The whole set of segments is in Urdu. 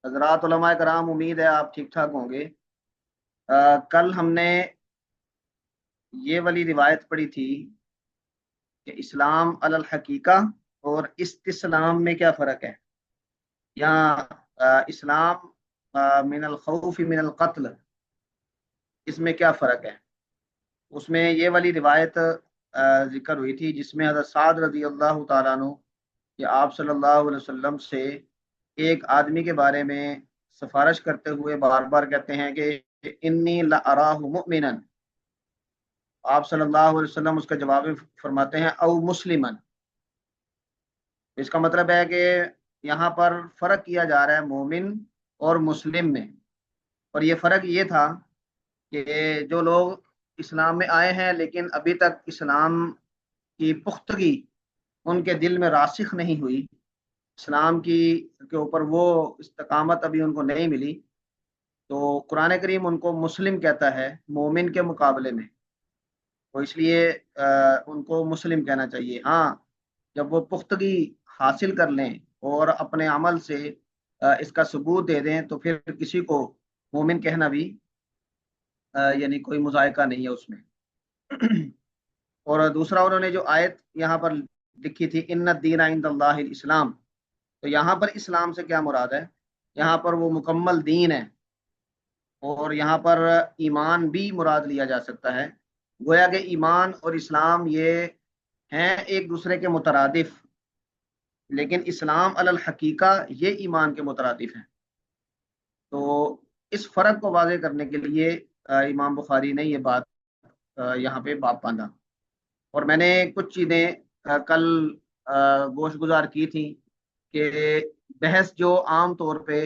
حضرات علماء کرام، امید ہے آپ ٹھیک ٹھاک ہوں گے۔ کل ہم نے یہ والی روایت پڑھی تھی کہ اسلام علی الحقیقہ اور استسلام میں کیا فرق ہے، یا اسلام من الخوف من القتل، اس میں کیا فرق ہے۔ اس میں یہ والی روایت ذکر ہوئی تھی جس میں حضرت سعد رضی اللہ تعالیٰ عنہ کہ آپ صلی اللہ علیہ وسلم سے ایک آدمی کے بارے میں سفارش کرتے ہوئے بار بار کہتے ہیں کہ انی لأراہ مؤمنا، آپ صلی اللہ علیہ وسلم اس کا جواب فرماتے ہیں او مسلمن۔ اس کا مطلب ہے کہ یہاں پر فرق کیا جا رہا ہے مومن اور مسلم میں، اور یہ فرق یہ تھا کہ جو لوگ اسلام میں آئے ہیں لیکن ابھی تک اسلام کی پختگی ان کے دل میں راسخ نہیں ہوئی، اسلام کی کے اوپر وہ استقامت ابھی ان کو نہیں ملی، تو قرآن کریم ان کو مسلم کہتا ہے مومن کے مقابلے میں، تو اس لیے ان کو مسلم کہنا چاہیے۔ ہاں، جب وہ پختگی حاصل کر لیں اور اپنے عمل سے اس کا ثبوت دے دیں تو پھر کسی کو مومن کہنا بھی یعنی کوئی مذائقہ نہیں ہے اس میں۔ اور دوسرا انہوں نے جو آیت یہاں پر لکھی تھی ان الدین عند اللہ الاسلام، تو یہاں پر اسلام سے کیا مراد ہے؟ یہاں پر وہ مکمل دین ہے، اور یہاں پر ایمان بھی مراد لیا جا سکتا ہے۔ گویا کہ ایمان اور اسلام یہ ہیں ایک دوسرے کے مترادف، لیکن اسلام علی الحقیقہ یہ ایمان کے مترادف ہیں۔ تو اس فرق کو واضح کرنے کے لیے امام بخاری نے یہ بات یہاں پہ باب باندھا، اور میں نے کچھ چیزیں کل گوش گزار کی تھیں کہ بحث جو عام طور پہ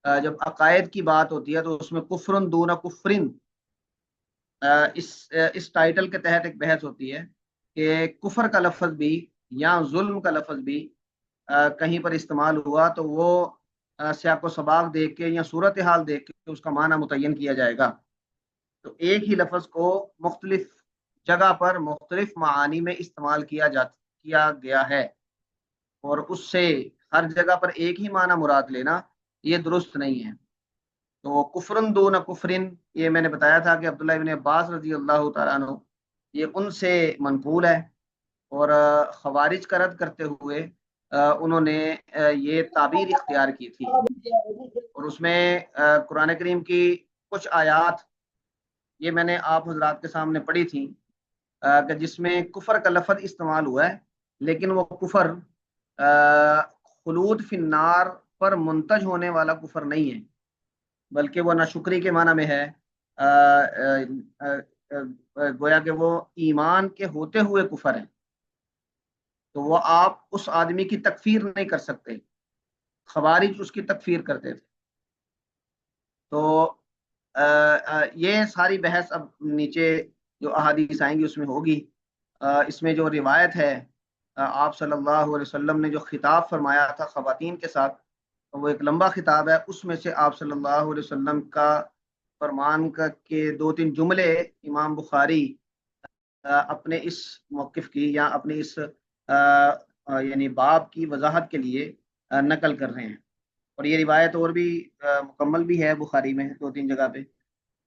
جب عقائد کی بات ہوتی ہے تو اس میں کفرن دون کفرن، اس ٹائٹل کے تحت ایک بحث ہوتی ہے کہ کفر کا لفظ بھی یا ظلم کا لفظ بھی کہیں پر استعمال ہوا تو وہ سیاق و سباق دیکھ کے یا صورتحال دیکھ کے اس کا معنی متعین کیا جائے گا۔ تو ایک ہی لفظ کو مختلف جگہ پر مختلف معانی میں استعمال کیا گیا ہے، اور اس سے ہر جگہ پر ایک ہی معنی مراد لینا یہ درست نہیں ہے۔ تو کفرن دون کفرن، یہ میں نے بتایا تھا کہ عبداللہ ابن عباس رضی اللہ تعالیٰ عنہ یہ ان سے منقول ہے، اور خوارج کا رد کرتے ہوئے انہوں نے یہ تعبیر اختیار کی تھی، اور اس میں قرآن کریم کی کچھ آیات یہ میں نے آپ حضرات کے سامنے پڑھی تھی کہ جس میں کفر کا لفظ استعمال ہوا ہے، لیکن وہ کفر خلود فی النار پر منتج ہونے والا کفر نہیں ہے، بلکہ وہ ناشکری کے معنی میں ہے۔ گویا کہ وہ ایمان کے ہوتے ہوئے کفر ہے، تو وہ آپ اس آدمی کی تکفیر نہیں کر سکتے، خوارج اس کی تکفیر کرتے تھے۔ تو یہ ساری بحث اب نیچے جو احادیث آئیں گی اس میں ہوگی۔ اس میں جو روایت ہے آپ صلی اللہ علیہ وسلم نے جو خطاب فرمایا تھا خواتین کے ساتھ، وہ ایک لمبا خطاب ہے، اس میں سے آپ صلی اللہ علیہ وسلم کا فرمان کے 2-3 جملے امام بخاری اپنے اس موقف کی یا اپنی اس یعنی باب کی وضاحت کے لیے نقل کر رہے ہیں، اور یہ روایت اور بھی مکمل بھی ہے بخاری میں 2-3 جگہ پہ،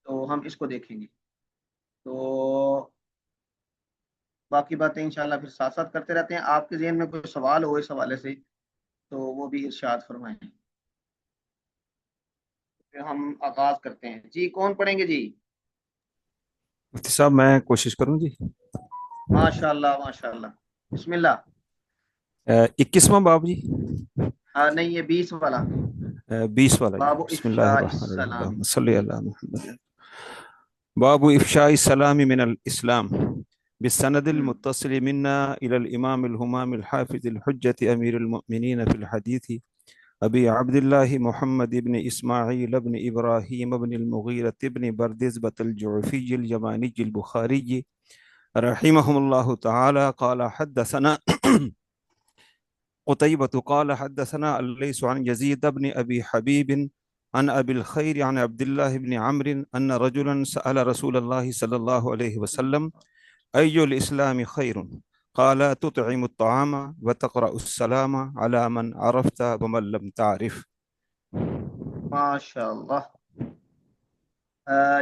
تو ہم اس کو دیکھیں گے۔ تو باقی باتیں انشاءاللہ پھر ساتھ ساتھ کرتے رہتے ہیں۔ آپ کے ذہن میں کوئی سوال ہو اس حوالے سے تو وہ بھی ارشاد فرمائیں، پھر ہم آغاز کرتے ہیں۔ جی کون پڑھیں گے؟ جی مفتی صاحب میں کوشش کروں جی۔ ماشاء اللہ ماشاء اللہ، بسم اللہ۔ 21واں باب جی؟ نہیں، یہ 20 والا 20 والا جی۔ باب بسم اللہ افشاء الرحمن الرحیم، السلام۔ اللہم صلی علی محمد۔ باب افشاء السلام من الاسلام بالسند المتصل منا الى الامام الهمام الحافظ الحجة امير المؤمنين في الحديث ابي عبد الله محمد بن اسماعيل بن ابراهيم بن المغيرة بن بردزبة الجعفي اليماني البخاري رحمهم الله تعالى قال حدثنا قتيبة قال حدثنا الليث عن يزيد بن أبي حبيب عن أبي الخير عن عبد الله بن عمرو أن رجلا سأل رسول الله صلى الله عليه وسلم أي الإسلام خير؟ قال تطعم الطعام وتقرأ السلام على من عرفت ومن لم تعرف۔ ماشاء اللہ۔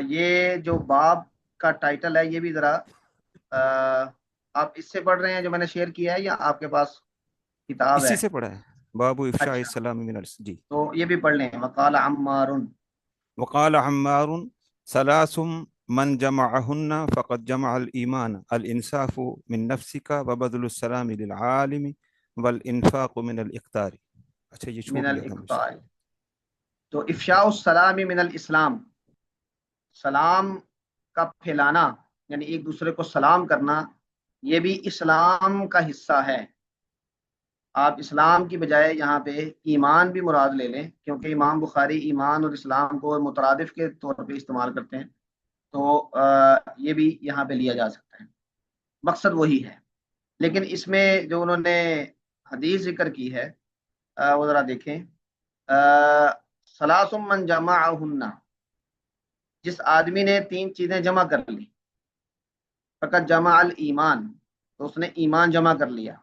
یہ جو باب کا ٹائٹل ہے یہ بھی ذرا آپ اس سے پڑھ رہے ہیں جو میں نے شیئر کیا ہے، یا آپ کے پاس کتاب اسی ہے؟ سے پڑھا ہے، باب افشاء اچھا، السلام من جی۔ تو یہ بھی پڑھ لیں، وقال عمار۔ وقال عمار ثلاث من جمعهن فقد جمع الإيمان الإنصاف من نفسك وبذل السلام للعالم والإنفاق من الإقتار۔ اچھا یہ من چھوٹ گیا تھا مجھ سے۔ الاقطاع، تو افشاء السلام من الاسلام، سلام کا پھیلانا یعنی ایک دوسرے کو سلام کرنا، یہ بھی اسلام کا حصہ ہے۔ آپ اسلام کی بجائے یہاں پہ ایمان بھی مراد لے لیں، کیونکہ امام بخاری ایمان اور اسلام کو مترادف کے طور پہ استعمال کرتے ہیں، تو یہ بھی یہاں پہ لیا جا سکتا ہے، مقصد وہی ہے۔ لیکن اس میں جو انہوں نے حدیث ذکر کی ہے وہ ذرا دیکھیں۔ ثلاث من جمعہن، جس آدمی نے تین چیزیں جمع کر لی، فقط جمع الایمان، تو اس نے ایمان جمع کر لیا۔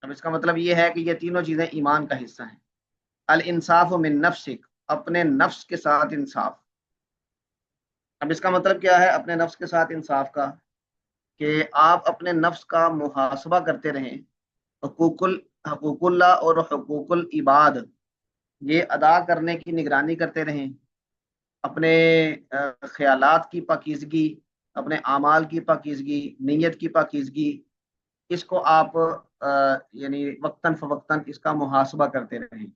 اب اس کا مطلب یہ ہے کہ یہ تینوں چیزیں ایمان کا حصہ ہیں۔ الانصاف من نفسک، اپنے نفس کے ساتھ انصاف۔ اب اس کا مطلب کیا ہے اپنے نفس کے ساتھ انصاف کا؟ کہ آپ اپنے نفس کا محاسبہ کرتے رہیں، حقوق اللہ اور حقوق العباد یہ ادا کرنے کی نگرانی کرتے رہیں، اپنے خیالات کی پاکیزگی، اپنے اعمال کی پاکیزگی، نیت کی پاکیزگی، اس کو آپ یعنی وقتاً فوقتاً اس کا محاسبہ کرتے رہیں۔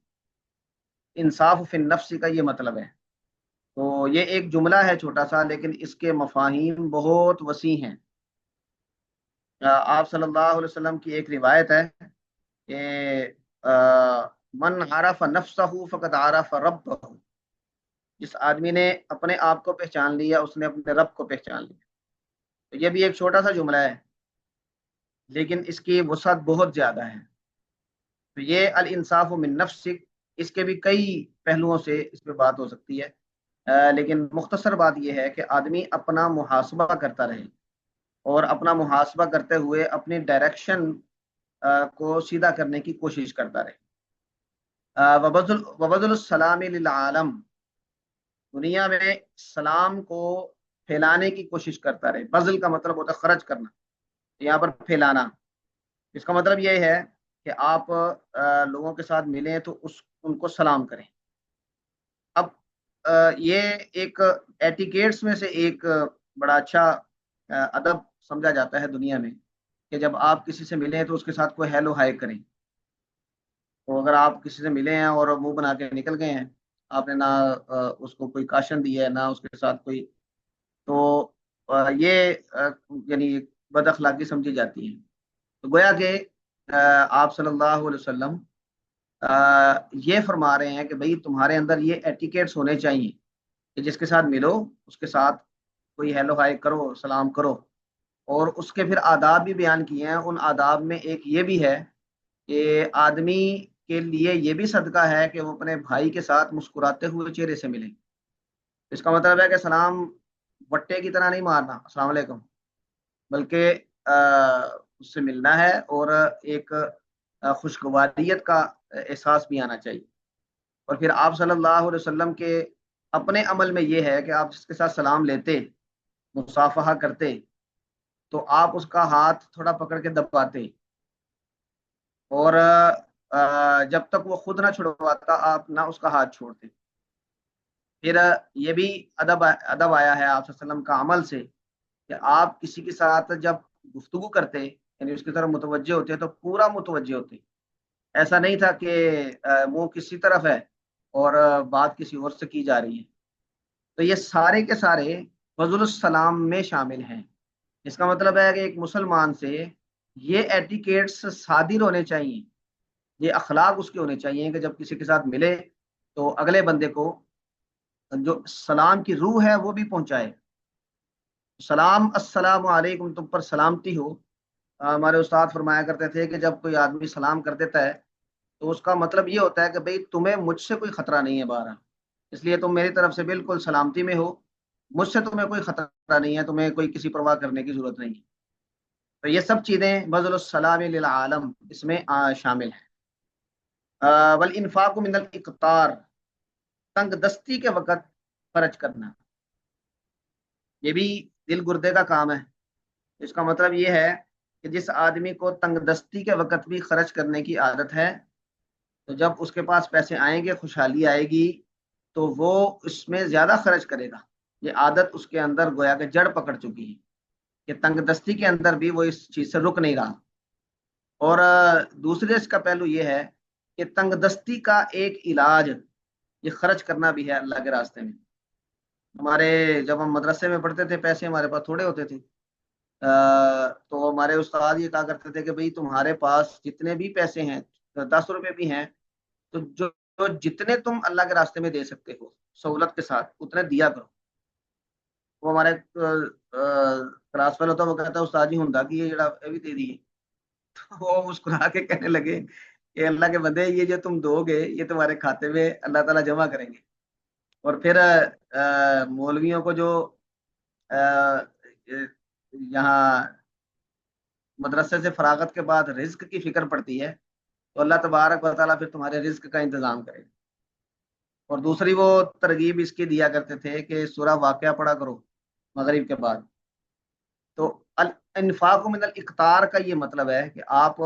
انصاف فی النفس کا یہ مطلب ہے۔ تو یہ ایک جملہ ہے چھوٹا سا، لیکن اس کے مفاہیم بہت وسیع ہیں۔ آپ صلی اللہ علیہ وسلم کی ایک روایت ہے کہ من عرف نفسہ فقد عرف ربہ، جس آدمی نے اپنے آپ کو پہچان لیا اس نے اپنے رب کو پہچان لیا۔ تو یہ بھی ایک چھوٹا سا جملہ ہے، لیکن اس کی وسعت بہت زیادہ ہے۔ تو یہ الانصاف من نفسک، اس کے بھی کئی پہلوؤں سے اس پہ بات ہو سکتی ہے، لیکن مختصر بات یہ ہے کہ آدمی اپنا محاسبہ کرتا رہے، اور اپنا محاسبہ کرتے ہوئے اپنی ڈائریکشن کو سیدھا کرنے کی کوشش کرتا رہے۔ وبذل السلام للعالم، دنیا میں سلام کو پھیلانے کی کوشش کرتا رہے۔ بذل کا مطلب ہوتا ہے خرچ کرنا، یہاں پر پھیلانا۔ اس کا مطلب یہ ہے کہ آپ لوگوں کے ساتھ ملیں تو ان کو سلام کریں۔ اب یہ ایک ایٹیکیٹس میں سے ایک بڑا اچھا ادب سمجھا جاتا ہے دنیا میں، کہ جب آپ کسی سے ملیں تو اس کے ساتھ کوئی ہیلو ہائی کریں۔ تو اگر آپ کسی سے ملے ہیں اور منہ بنا کے نکل گئے ہیں، آپ نے نہ اس کو کوئی کاشن دی ہے، نہ اس کے ساتھ کوئی، تو یہ یعنی بد اخلاقی سمجھی جاتی ہے۔ تو گویا کہ آپ صلی اللہ علیہ وسلم یہ فرما رہے ہیں کہ بھئی تمہارے اندر یہ ایٹیکیٹس ہونے چاہیے کہ جس کے ساتھ ملو اس کے ساتھ کوئی ہیلو ہائی کرو، سلام کرو، اور اس کے پھر آداب بھی بیان کیے ہیں۔ ان آداب میں ایک یہ بھی ہے کہ آدمی کے لیے یہ بھی صدقہ ہے کہ وہ اپنے بھائی کے ساتھ مسکراتے ہوئے چہرے سے ملے۔ اس کا مطلب ہے کہ سلام وٹے کی طرح نہیں مارنا السلام علیکم، بلکہ اس سے ملنا ہے، اور ایک خوشگواریت کا احساس بھی آنا چاہیے۔ اور پھر آپ صلی اللہ علیہ وسلم کے اپنے عمل میں یہ ہے کہ آپ جس کے ساتھ سلام لیتے، مصافحہ کرتے، تو آپ اس کا ہاتھ تھوڑا پکڑ کے دباتے، اور جب تک وہ خود نہ چھڑواتا آپ نہ اس کا ہاتھ چھوڑتے۔ پھر یہ بھی ادب آیا ہے آپ صلی اللہ علیہ وسلم کا عمل سے کہ آپ کسی کے ساتھ جب گفتگو کرتے یعنی اس کی طرف متوجہ ہوتے تو پورا متوجہ ہوتے۔ ایسا نہیں تھا کہ منہ کسی طرف ہے اور بات کسی اور سے کی جا رہی ہے۔ تو یہ سارے کے سارے فضل السلام میں شامل ہیں۔ اس کا مطلب ہے کہ ایک مسلمان سے یہ ایٹیکیٹس صادر ہونے چاہیے، یہ اخلاق اس کے ہونے چاہیے کہ جب کسی کے ساتھ ملے تو اگلے بندے کو جو سلام کی روح ہے وہ بھی پہنچائے۔ سلام السلام علیکم، تم پر سلامتی ہو۔ ہمارے استاد فرمایا کرتے تھے کہ جب کوئی آدمی سلام کر دیتا ہے تو اس کا مطلب یہ ہوتا ہے کہ بھئی تمہیں مجھ سے کوئی خطرہ نہیں ہے بہرحال، اس لیے تم میری طرف سے بالکل سلامتی میں ہو، مجھ سے تمہیں کوئی خطرہ نہیں ہے، تمہیں کوئی کسی پرواہ کرنے کی ضرورت نہیں ہے۔ تو یہ سب چیزیں بذل السلام للعالم اس میں شامل ہیں۔ والانفاق من الاقتار، تنگ دستی کے وقت خرچ کرنا، یہ بھی دل گردے کا کام ہے۔ اس کا مطلب یہ ہے کہ جس آدمی کو تنگ دستی کے وقت بھی خرچ کرنے کی عادت ہے، تو جب اس کے پاس پیسے آئیں گے، خوشحالی آئے گی، تو وہ اس میں زیادہ خرچ کرے گا۔ یہ عادت اس کے اندر گویا کہ جڑ پکڑ چکی ہے کہ تنگ دستی کے اندر بھی وہ اس چیز سے رک نہیں رہا۔ اور دوسرے اس کا پہلو یہ ہے کہ تنگ دستی کا ایک علاج یہ خرچ کرنا بھی ہے اللہ کے راستے میں۔ ہمارے جب ہم مدرسے میں پڑھتے تھے، پیسے ہمارے پاس تھوڑے ہوتے تھے، تو ہمارے استاد یہ کہا کرتے تھے کہ بھئی تمہارے پاس جتنے بھی پیسے ہیں، 10 روپے بھی ہیں، تو جو جتنے تم اللہ کے راستے میں دے سکتے ہو سہولت کے ساتھ اتنے دیا کرو۔ وہ ہمارے کلاس فیل ہوتا، وہ کہتا ہے استاد جی ہوں کہ یہ جڑا بھی دے دیے۔ وہ مسکرا کے کہنے لگے کہ اللہ کے بندے، یہ جو تم دو گے یہ تمہارے کھاتے میں اللہ تعالیٰ جمع کریں گے۔ اور پھر مولویوں کو جو یہاں مدرسے سے فراغت کے بعد رزق کی فکر پڑتی ہے، تو اللہ تبارک و تعالیٰ پھر تمہارے رزق کا انتظام کرے گا۔ اور دوسری وہ ترغیب اس کی دیا کرتے تھے کہ سورہ واقعہ پڑھا کرو مغرب کے بعد۔ تو الانفاق من الاقتار کا یہ مطلب ہے کہ آپ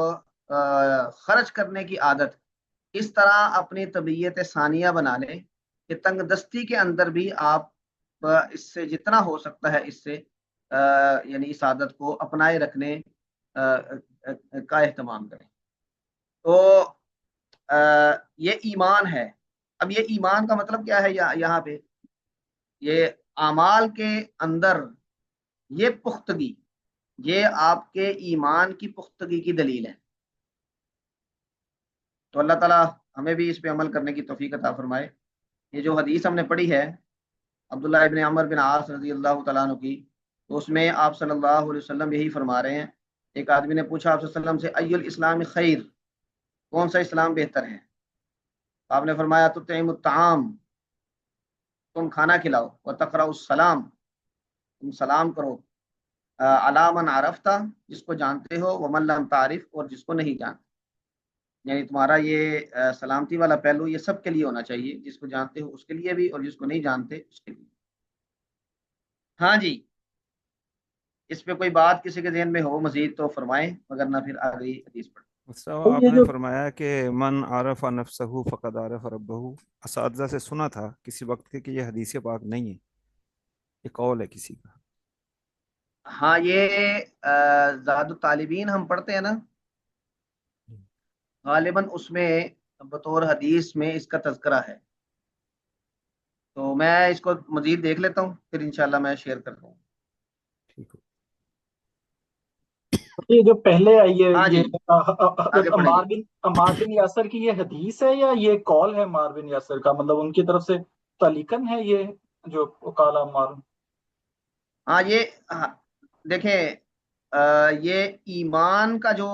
خرچ کرنے کی عادت اس طرح اپنی طبیعت ثانیہ بنا لیں کہ تنگ دستی کے اندر بھی آپ اس سے جتنا ہو سکتا ہے اس سے یعنی اس عادت کو اپنائے رکھنے کا اہتمام کریں۔ تو یہ ایمان ہے۔ اب یہ ایمان کا مطلب کیا ہے یہاں پہ؟ یہ اعمال کے اندر یہ پختگی، یہ آپ کے ایمان کی پختگی کی دلیل ہے۔ تو اللہ تعالیٰ ہمیں بھی اس پہ عمل کرنے کی توفیق عطا فرمائے۔ یہ جو حدیث ہم نے پڑھی ہے عبداللہ ابن عمر بن عاص رضی اللہ تعالیٰ عنہ کی، تو اس میں آپ صلی اللہ علیہ وسلم یہی فرما رہے ہیں۔ ایک آدمی نے پوچھا آپ صلی اللہ علیہ وسلم سے، ای الاسلام خیر، کون سا اسلام بہتر ہے؟ آپ نے فرمایا تطعم الطعام، تم کھانا کھلاؤ، وتقرأ السلام، تم سلام کرو، علی من عرفت، جس کو جانتے ہو، ومن لم تعرف، اور جس کو نہیں جانتے۔ یعنی تمہارا یہ سلامتی والا پہلو یہ سب کے لیے ہونا چاہیے، جس کو جانتے ہو اس کے لیے بھی، اور جس کو نہیں جانتے اس کے لیے۔ ہاں جی، اس پہ کوئی بات کسی کے ذہن میں ہو مزید تو فرمائیں، مگر نہ پھر آگے حدیث پڑھیں۔ آپ یہ نے جو فرمایا کہ من عرف نفسہ فقد عرف ربہ۔ اساتذہ سے سنا تھا کسی وقت کے کہ یہ حدیث پاک نہیں ہے، یہ قول ہے کسی کا۔ ہاں، یہ زاد الطالبین ہم پڑھتے ہیں نا، غالباً اس میں بطور حدیث میں اس کا تذکرہ ہے۔ تو میں اس کو مزید دیکھ لیتا ہوں، پھر انشاءاللہ میں شیئر کرتا ہوں۔ ٹھیک ہے، یہ جو پہلے آئی ہے، ہاں یہ جی، آگے حضرت پڑھیں گے۔ عمار بن یاسر کی یہ حدیث ہے یا یہ قول ہے عمار بن یاسر کا؟ مطلب ان کی طرف سے تعلیقاً ہے یہ جو قال عمار؟ ہاں یہ دیکھیں، یہ ایمان کا جو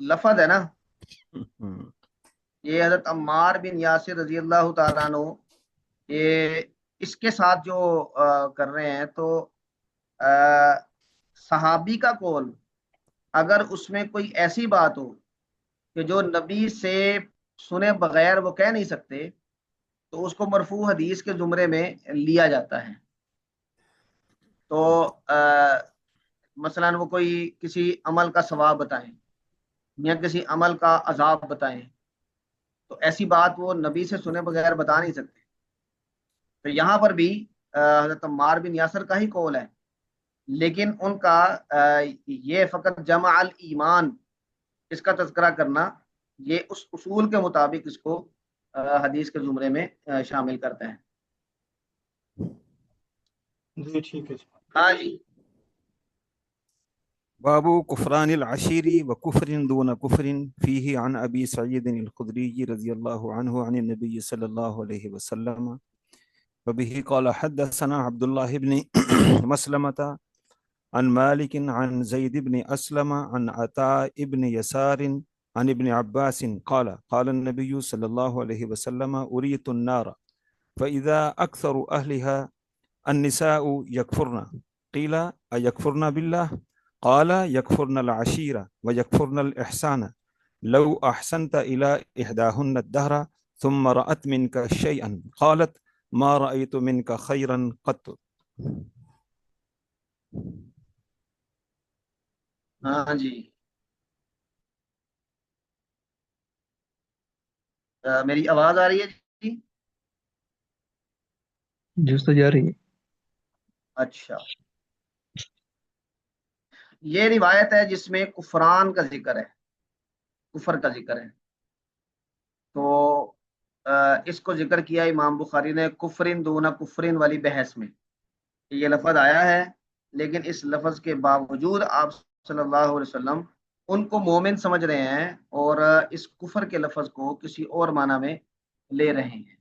لفظ ہے نا، یہ حضرت عمار بن یاسر رضی اللہ تعالیٰ عنہ یہ اس کے ساتھ جو کر رہے ہیں، تو صحابی کا قول اگر اس میں کوئی ایسی بات ہو کہ جو نبی سے سنے بغیر وہ کہہ نہیں سکتے، تو اس کو مرفوع حدیث کے زمرے میں لیا جاتا ہے۔ تو مثلا وہ کوئی کسی عمل کا ثواب بتائیں یا کسی عمل کا عذاب بتائیں، تو ایسی بات وہ نبی سے سنے بغیر بتا نہیں سکتے۔ تو یہاں پر بھی حضرت عمار بن یاسر کا ہی قول ہے، لیکن ان کا یہ فقط جمع الایمان اس کا تذکرہ کرنا، یہ اس اصول کے مطابق اس کو حدیث کے زمرے میں شامل کرتا ہے۔ جی ٹھیک ہے جی۔ ہاں جی، باب كفران العشير وكفر دون كفر فيه عن أبي سعيد الخدري رضي الله عنه عن النبي صلى الله عليه وسلم وبه قال حدثنا عبد الله بن مسلمة عن مالك عن زيد بن أسلم عن عطاء بن يسار عن ابن عباس قال قال النبي صلى الله عليه وسلم أريت النار فإذا أكثر أهلها النساء يكفرن قيل أيكفرن بالله قال يكفرن العشيرة ويكفرن الإحسان لو أحسنت إلى إحداهن الدهر ثم رأت منك شيئا قالت ما رأيت منك خيرا قط. ہاں جی، میری آواز آ رہی ہے جی؟ جی استاد جا رہی ہے. اچھا، یہ روایت ہے جس میں کفران کا ذکر ہے، کفر کا ذکر ہے. تو اس کو ذکر کیا امام بخاری نے کفرن دون کفرن والی بحث میں. یہ لفظ آیا ہے، لیکن اس لفظ کے باوجود آپ صلی اللہ علیہ وسلم ان کو مومن سمجھ رہے ہیں اور اس کفر کے لفظ کو کسی اور معنی میں لے رہے ہیں.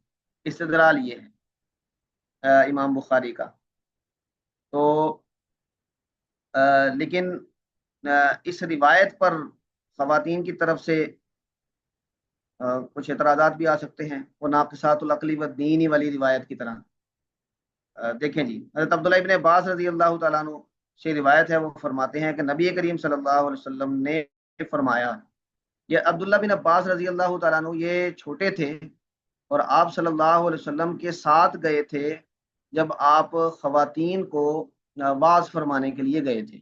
استدلال یہ ہے امام بخاری کا. تو لیکن اس روایت پر خواتین کی طرف سے کچھ اعتراضات بھی آ سکتے ہیں، وہ ناقصات العقلی و دینی والی روایت کی طرح. دیکھیں جی، حضرت عبداللہ ابن عباس رضی اللہ تعالیٰ عنہ سے روایت ہے، وہ فرماتے ہیں کہ نبی کریم صلی اللہ علیہ وسلم نے فرمایا. یہ عبداللہ بن عباس رضی اللہ تعالیٰ عنہ یہ چھوٹے تھے اور آپ صلی اللہ علیہ وسلم کے ساتھ گئے تھے جب آپ خواتین کو واعظ فرمانے کے لیے گئے تھے.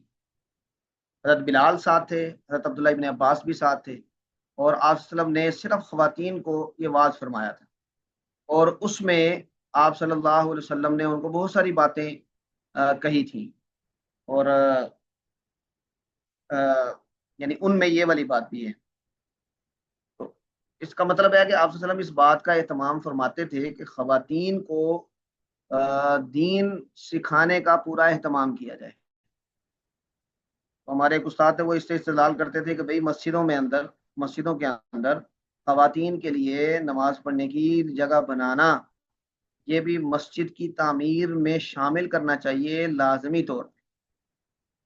حضرت بلال ساتھ تھے، حضرت عبداللہ ابن عباس بھی ساتھ تھے، اور آپ صلی اللہ علیہ وسلم نے صرف خواتین کو یہ واعظ فرمایا تھا. اور اس میں آپ صلی اللہ علیہ وسلم نے ان کو بہت ساری باتیں کہی تھیں، اور یعنی ان میں یہ والی بات بھی ہے. تو اس کا مطلب ہے کہ آپ صلی اللہ علیہ وسلم اس بات کا اہتمام فرماتے تھے کہ خواتین کو دین سکھانے کا پورا اہتمام کیا جائے. ہمارے ایک استاد تھے، وہ اس سے استدلال کرتے تھے کہ بھئی مسجدوں کے اندر خواتین کے لیے نماز پڑھنے کی جگہ بنانا، یہ بھی مسجد کی تعمیر میں شامل کرنا چاہیے لازمی طور پہ،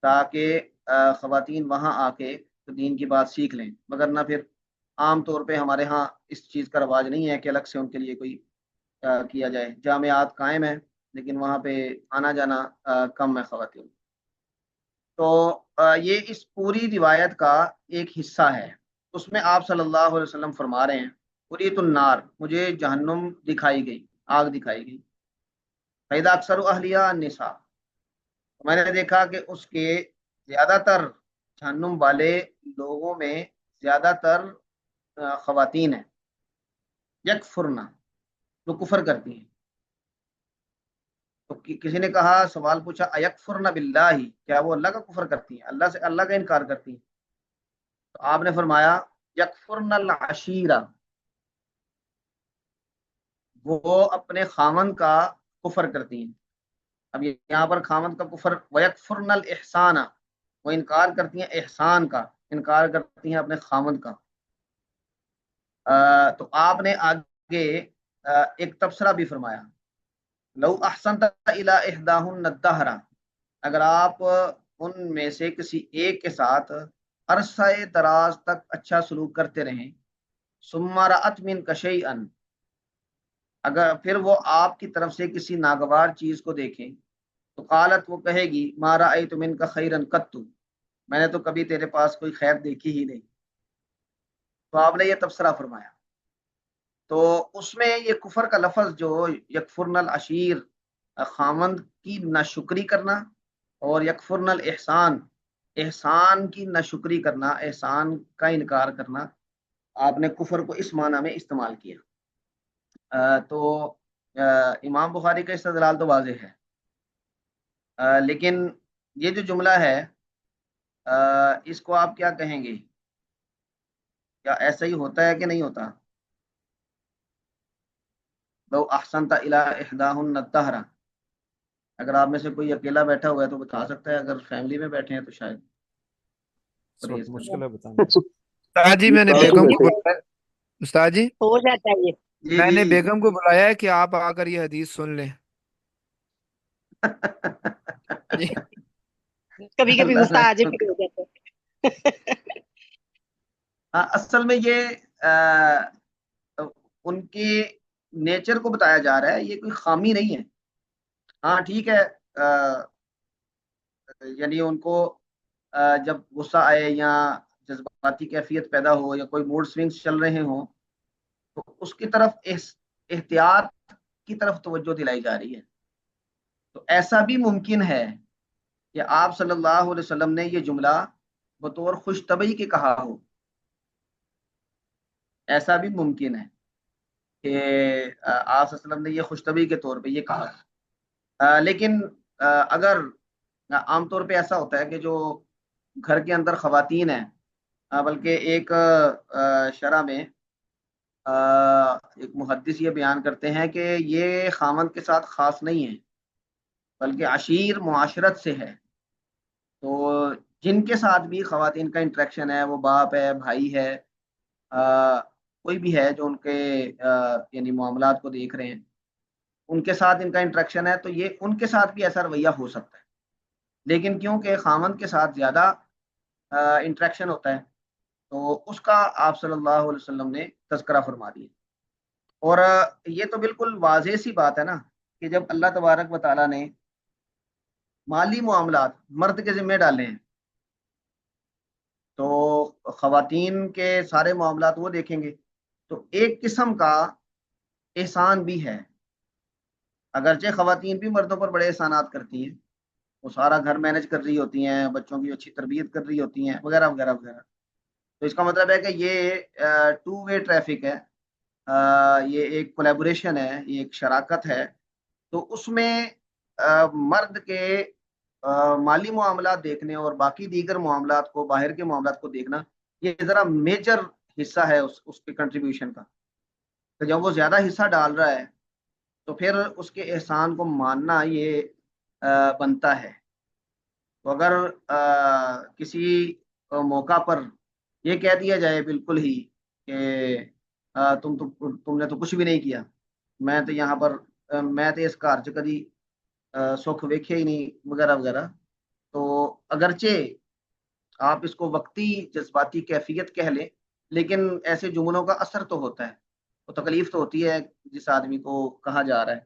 تاکہ خواتین وہاں آ کے دین کی بات سیکھ لیں. مگر نہ پھر عام طور پہ ہمارے ہاں اس چیز کا رواج نہیں ہے کہ الگ سے ان کے لیے کوئی کیا جائے. جامعات قائم ہیں لیکن وہاں پہ آنا جانا کم ہے خواتین. تو یہ اس پوری روایت کا ایک حصہ ہے. اس میں آپ صلی اللہ علیہ وسلم فرما رہے ہیں اریت النار، مجھے جہنم دکھائی گئی، آگ دکھائی گئی. فیدا اکثر اہلیہ النساء، میں نے دیکھا کہ اس کے زیادہ تر جہنم والے لوگوں میں زیادہ تر خواتین ہیں. یکفرنا، جو کفر کرتی ہیں. تو کسی نے کہا، سوال پوچھا ایکفرنا باللہ، کیا وہ اللہ کا کفر کرتی ہیں، اللہ سے، اللہ کا انکار کرتی ہیں؟ تو آپ نے فرمایا یکفرنا العشیرہ، وہ اپنے خامن کا کفر کرتی ہیں. اب یہاں پر خامن کا کفر، ویکفرن الاحسان، وہ انکار کرتی ہیں احسان کا، انکار کرتی ہیں اپنے خامن کا. تو آپ نے آگے ایک تبصرہ بھی فرمایا، لو احسنت الی احداہن الدہر، اگر آپ ان میں سے کسی ایک کے ساتھ عرصہ دراز تک اچھا سلوک کرتے رہیں، ثم رأت منک شیئا، اگر پھر وہ آپ کی طرف سے کسی ناگوار چیز کو دیکھیں، تو قالت، وہ کہے گی، ما رأیت منک خیرا قط، میں نے تو کبھی تیرے پاس کوئی خیر دیکھی ہی نہیں. تو آپ نے یہ تبصرہ فرمایا. تو اس میں یہ کفر کا لفظ جو یکفرن العشیر، خامند کی ناشکری کرنا، اور یکفرن الاحسان، احسان کی ناشکری کرنا، احسان کا انکار کرنا، آپ نے کفر کو اس معنی میں استعمال کیا. تو امام بخاری کا استدلال تو واضح ہے. لیکن یہ جو جملہ ہے اس کو آپ کیا کہیں گے؟ کیا ایسا ہی ہوتا ہے کہ نہیں ہوتا؟ لو احسنت الی احداہن الدہر، اگر آپ میں سے کوئی اکیلا بیٹھا ہوا ہے تو بتا سکتا ہے، اگر فیملی میں بیٹھے ہیں تو شاید اس وقت پرہیز کریں. مشکل ہے بتانا. استاد جی میں نے بیگم کو بلایا، استاد جی ہو جاتا ہے یہ. جی میں جی. نے بیگم کو بلایا ہے کہ آپ آ کر یہ حدیث سن لیں. جی کبھی کبھی اللہ غصہ آ رحم جائے کرے. ہو جاتا ہے. اصل میں یہ ان کے نیچر کو بتایا جا رہا ہے، یہ کوئی خامی نہیں ہے. ہاں ٹھیک ہے، یعنی ان کو جب غصہ آئے یا جذباتی کیفیت پیدا ہو یا کوئی موڈ سوئنگز چل رہے ہوں، تو اس کی طرف احتیاط کی طرف توجہ دلائی جا رہی ہے. تو ایسا بھی ممکن ہے کہ آپ صلی اللہ علیہ وسلم نے یہ جملہ بطور خوش طبعی کے کہا ہو. ایسا بھی ممکن ہے کہ آپ صلی اللہ علیہ وسلم نے یہ خوش طبعی کے طور پہ یہ کہا. لیکن اگر عام طور پہ ایسا ہوتا ہے کہ جو گھر کے اندر خواتین ہیں، بلکہ ایک شرح میں ایک محدث یہ بیان کرتے ہیں کہ یہ خامند کے ساتھ خاص نہیں ہے بلکہ عشیر معاشرت سے ہے. تو جن کے ساتھ بھی خواتین کا انٹریکشن ہے، وہ باپ ہے، بھائی ہے، کوئی بھی ہے جو ان کے یعنی معاملات کو دیکھ رہے ہیں، ان کے ساتھ ان کا انٹریکشن ہے، تو یہ ان کے ساتھ بھی ایسا رویہ ہو سکتا ہے. لیکن کیونکہ خامند کے ساتھ زیادہ انٹریکشن ہوتا ہے تو اس کا آپ صلی اللہ علیہ وسلم نے تذکرہ فرما دیا. اور یہ تو بالکل واضح سی بات ہے نا کہ جب اللہ تبارک و تعالیٰ نے مالی معاملات مرد کے ذمہ ڈالے ہیں تو خواتین کے سارے معاملات وہ دیکھیں گے. تو ایک قسم کا احسان بھی ہے، اگرچہ خواتین بھی مردوں پر بڑے احسانات کرتی ہیں، وہ سارا گھر مینج کر رہی ہوتی ہیں، بچوں کی اچھی تربیت کر رہی ہوتی ہیں، وغیرہ وغیرہ وغیرہ. تو اس کا مطلب ہے کہ یہ ٹو وے ٹریفک ہے، یہ ایک کولیبوریشن ہے، یہ ایک شراکت ہے. تو اس میں مرد کے مالی معاملات دیکھنے اور باقی دیگر معاملات کو، باہر کے معاملات کو دیکھنا، یہ ذرا میجر حصہ ہے اس کے کنٹریبیوشن کا. تو جب وہ زیادہ حصہ ڈال رہا ہے تو پھر اس کے احسان کو ماننا یہ بنتا ہے. تو اگر کسی موقع پر یہ کہہ دیا جائے بالکل ہی کہ تم نے تو کچھ بھی نہیں کیا، میں تو یہاں پر میں تو اس گھر چ کدی سکھ ویکھے ہی نہیں، وغیرہ وغیرہ، تو اگرچہ آپ اس کو وقتی جذباتی کیفیت کہہ لیں، لیکن ایسے جملوں کا اثر تو ہوتا ہے، وہ تکلیف تو ہوتی ہے جس آدمی کو کہا جا رہا ہے.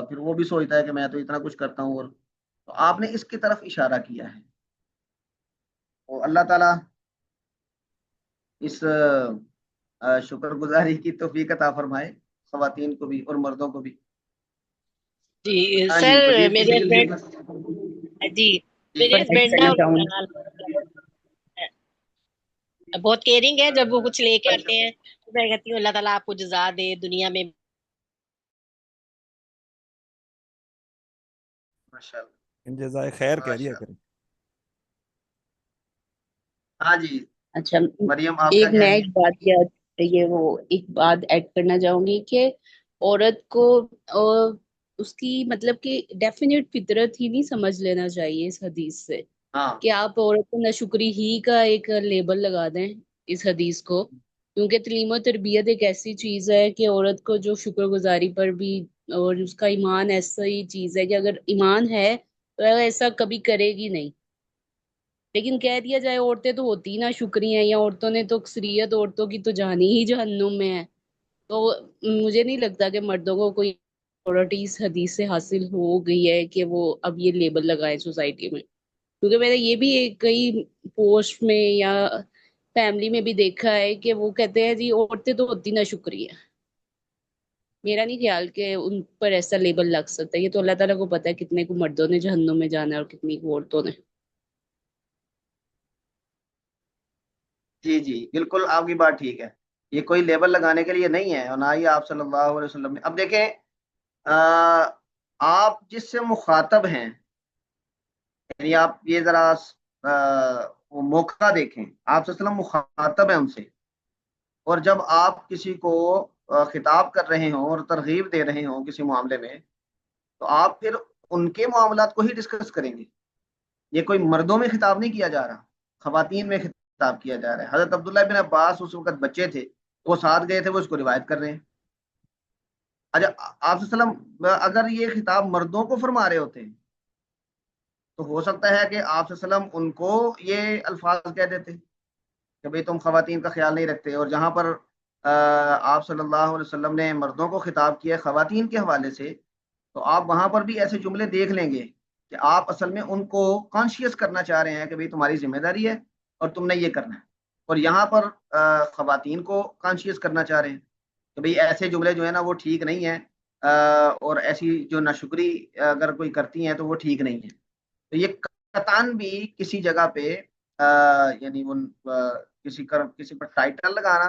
پھر وہ بھی سوچتا ہے کہ میں تو اتنا کچھ کرتا ہوں. اور تو آپ نے اس کی طرف اشارہ کیا ہے. تو اللہ تعالیٰ اس شکر گزاری کی توفیق عطا فرمائے، خواتین کو بھی اور مردوں کو بھی. جی ہاں جی، سر، مزید میرے کسی کی ہسبینڈ جی جی میرے ایڈ ہسبینڈ کرنا چاہوں نا بہت کیئرنگ ہے. جب وہ کچھ لے کے آتے ہیں تو میں کہتی ہوں اللہ تعالیٰ آپ کو جزا دے دنیا میں. ماشاء اللہ، ان جزائے خیر کہہ دیا ماشاء اللہ. کریں. ہاں جی، اچھا، مریم آپ کیا ایک کہہ میں رہی ایک ہیں؟ بات ایک بات ایڈ کرنا چاہوں گی کہ عورت کو اس کی مطلب کہ ڈیفینیٹ فطرت ہی نہیں سمجھ لینا چاہیے اس حدیث سے ہاں کہ آپ عورت کو ناشکری ہی کا ایک لیبل لگا دیں اس حدیث کو. کیونکہ تعلیم و تربیت ایک ایسی چیز ہے کہ عورت کو جو شکر گزاری پر بھی، اور اس کا ایمان ایسا ہی چیز ہے کہ اگر ایمان ہے تو ایسا کبھی کرے گی نہیں. لیکن کہہ دیا جائے عورتیں تو ہوتی نا شکری ہیں، یا عورتوں نے تو اکثریت عورتوں کی تو جانی ہی جہنم میں ہے. تو مجھے نہیں لگتا کہ مردوں کو کوئی اتھارٹی اس حدیث سے حاصل ہو گئی ہے کہ وہ اب یہ لیبل لگائے سوسائٹی میں. کیونکہ میں نے یہ بھی کئی پوسٹ میں یا فیملی میں بھی دیکھا ہے کہ وہ کہتے ہیں جی عورتیں تو ہوتی نا شکری ہے. میرا نہیں خیال کہ ان پر ایسا لیبل لگ سکتا ہے. یہ تو اللہ تعالیٰ کو پتا ہے کتنے کو مردوں نے جہنم میں جانا ہے اور کتنی کو عورتوں نے. جی جی، بالکل آپ کی بات ٹھیک ہے. یہ کوئی لیبل لگانے کے لیے نہیں ہے، اور نہ ہی آپ صلی اللہ علیہ وسلم نے. اب دیکھیں آپ جس سے مخاطب ہیں، یعنی آپ یہ ذرا وہ موقع دیکھیں، آپ صلی اللہ علیہ وسلم مخاطب ہیں ان سے، اور جب آپ کسی کو خطاب کر رہے ہوں اور ترغیب دے رہے ہوں کسی معاملے میں، تو آپ پھر ان کے معاملات کو ہی ڈسکس کریں گے. یہ کوئی مردوں میں خطاب نہیں کیا جا رہا، خواتین میں خطاب کیا جا رہا ہے. حضرت عبداللہ بن عباس اس وقت بچے تھے، وہ ساتھ گئے تھے، وہ اس کو روایت کر رہے ہیں. اچھا، آپ صلی اللہ علیہ وسلم اگر یہ خطاب مردوں کو فرما رہے ہوتے ہیں تو ہو سکتا ہے کہ آپ صلی اللہ علیہ وسلم ان کو یہ الفاظ کہہ دیتے کہ بھئی تم خواتین کا خیال نہیں رکھتے. اور جہاں پر آپ صلی اللہ علیہ وسلم نے مردوں کو خطاب کیا خواتین کے حوالے سے، تو آپ وہاں پر بھی ایسے جملے دیکھ لیں گے کہ آپ اصل میں ان کو کانشیس کرنا چاہ رہے ہیں کہ بھئی تمہاری ذمہ داری ہے اور تم نے یہ کرنا ہے. اور یہاں پر خواتین کو کانشیس کرنا چاہ رہے ہیں کہ بھئی ایسے جملے جو ہیں نا وہ ٹھیک نہیں ہیں، اور ایسی جو ناشکری اگر کوئی کرتی ہیں تو وہ ٹھیک نہیں ہے. تو یہ قطعاً بھی کسی جگہ پہ یعنی کسی پر ٹائٹل لگانا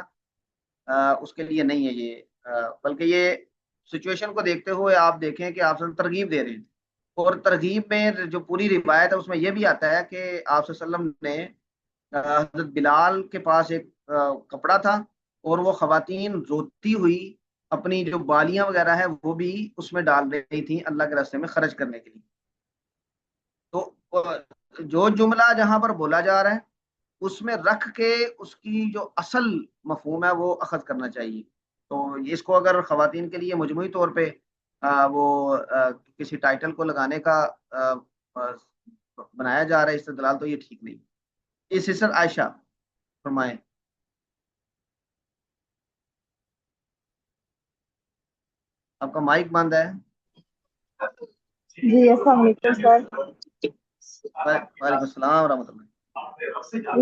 اس کے لیے نہیں ہے یہ، بلکہ یہ سچویشن کو دیکھتے ہوئے آپ دیکھیں کہ آپ ترغیب دے رہے ہیں. اور ترغیب میں جو پوری روایت ہے اس میں یہ بھی آتا ہے کہ آپ صلی اللہ علیہ وسلم نے حضرت بلال کے پاس ایک کپڑا تھا اور وہ خواتین روتی ہوئی اپنی جو بالیاں وغیرہ ہے وہ بھی اس میں ڈال رہی تھیں اللہ کے راستے میں خرچ کرنے کے لیے. تو جو جملہ جہاں پر بولا جا رہا ہے اس میں رکھ کے اس کی جو اصل مفہوم ہے وہ اخذ کرنا چاہیے. تو اس کو اگر خواتین کے لیے مجموعی طور پہ وہ کسی ٹائٹل کو لگانے کا بنایا جا رہا ہے استدلال، تو یہ ٹھیک نہیں. اس سسٹر عائشہ فرمائیں. آپ کا مائک بند ہے. جی السلام علیکم سر. وعلیکم السلام ورحمۃ اللہ.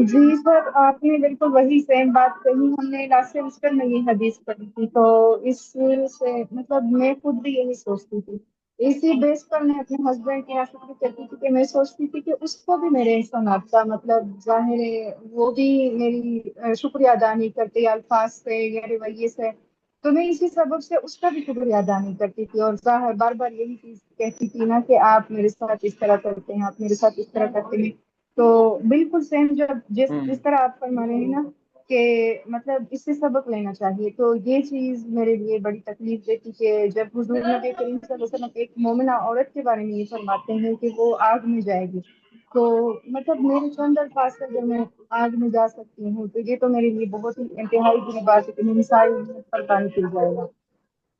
جی سر آپ نے بالکل وہی سیم بات کہی. ہم نے لاسٹ سیمسٹر میں یہ حدیث پڑھی تھی، تو اس سے مطلب میں خود بھی یہی سوچتی تھی. اسی بیس پر میں اپنے ہسبینڈ کے یہاں شکر کرتی تھی کہ میں سوچتی تھی کہ اس کو بھی میرے احسانات کا مطلب ظاہر ہے وہ بھی میری شکریہ ادا نہیں کرتے الفاظ سے یا رویے سے، تو میں اسی سبب سے اس کا بھی شکریہ ادا نہیں کرتی تھی. اور ظاہر بار بار یہی چیز کہتی تھی نا کہ آپ میرے ساتھ اس طرح کرتے ہیں، آپ میرے ساتھ اس طرح کرتے ہیں. تو بالکل سیم جب جس طرح آپ فرما رہے ہیں نا کہ مطلب اس سے سبق لینا چاہیے، تو یہ چیز میرے لیے بڑی تکلیف دیتی کہ جب حضور نبی کریم صلی اللہ علیہ وسلم ایک مومنہ عورت کے بارے میں یہ فرماتے ہیں کہ وہ آگ میں جائے گی، تو مطلب میرے چند الفاظ سے جب میں آگ میں جا سکتی ہوں تو یہ تو میرے لیے بہت ہی انتہائی بری بات ہے کہ میری ساری پر پانی پھر جائے گا.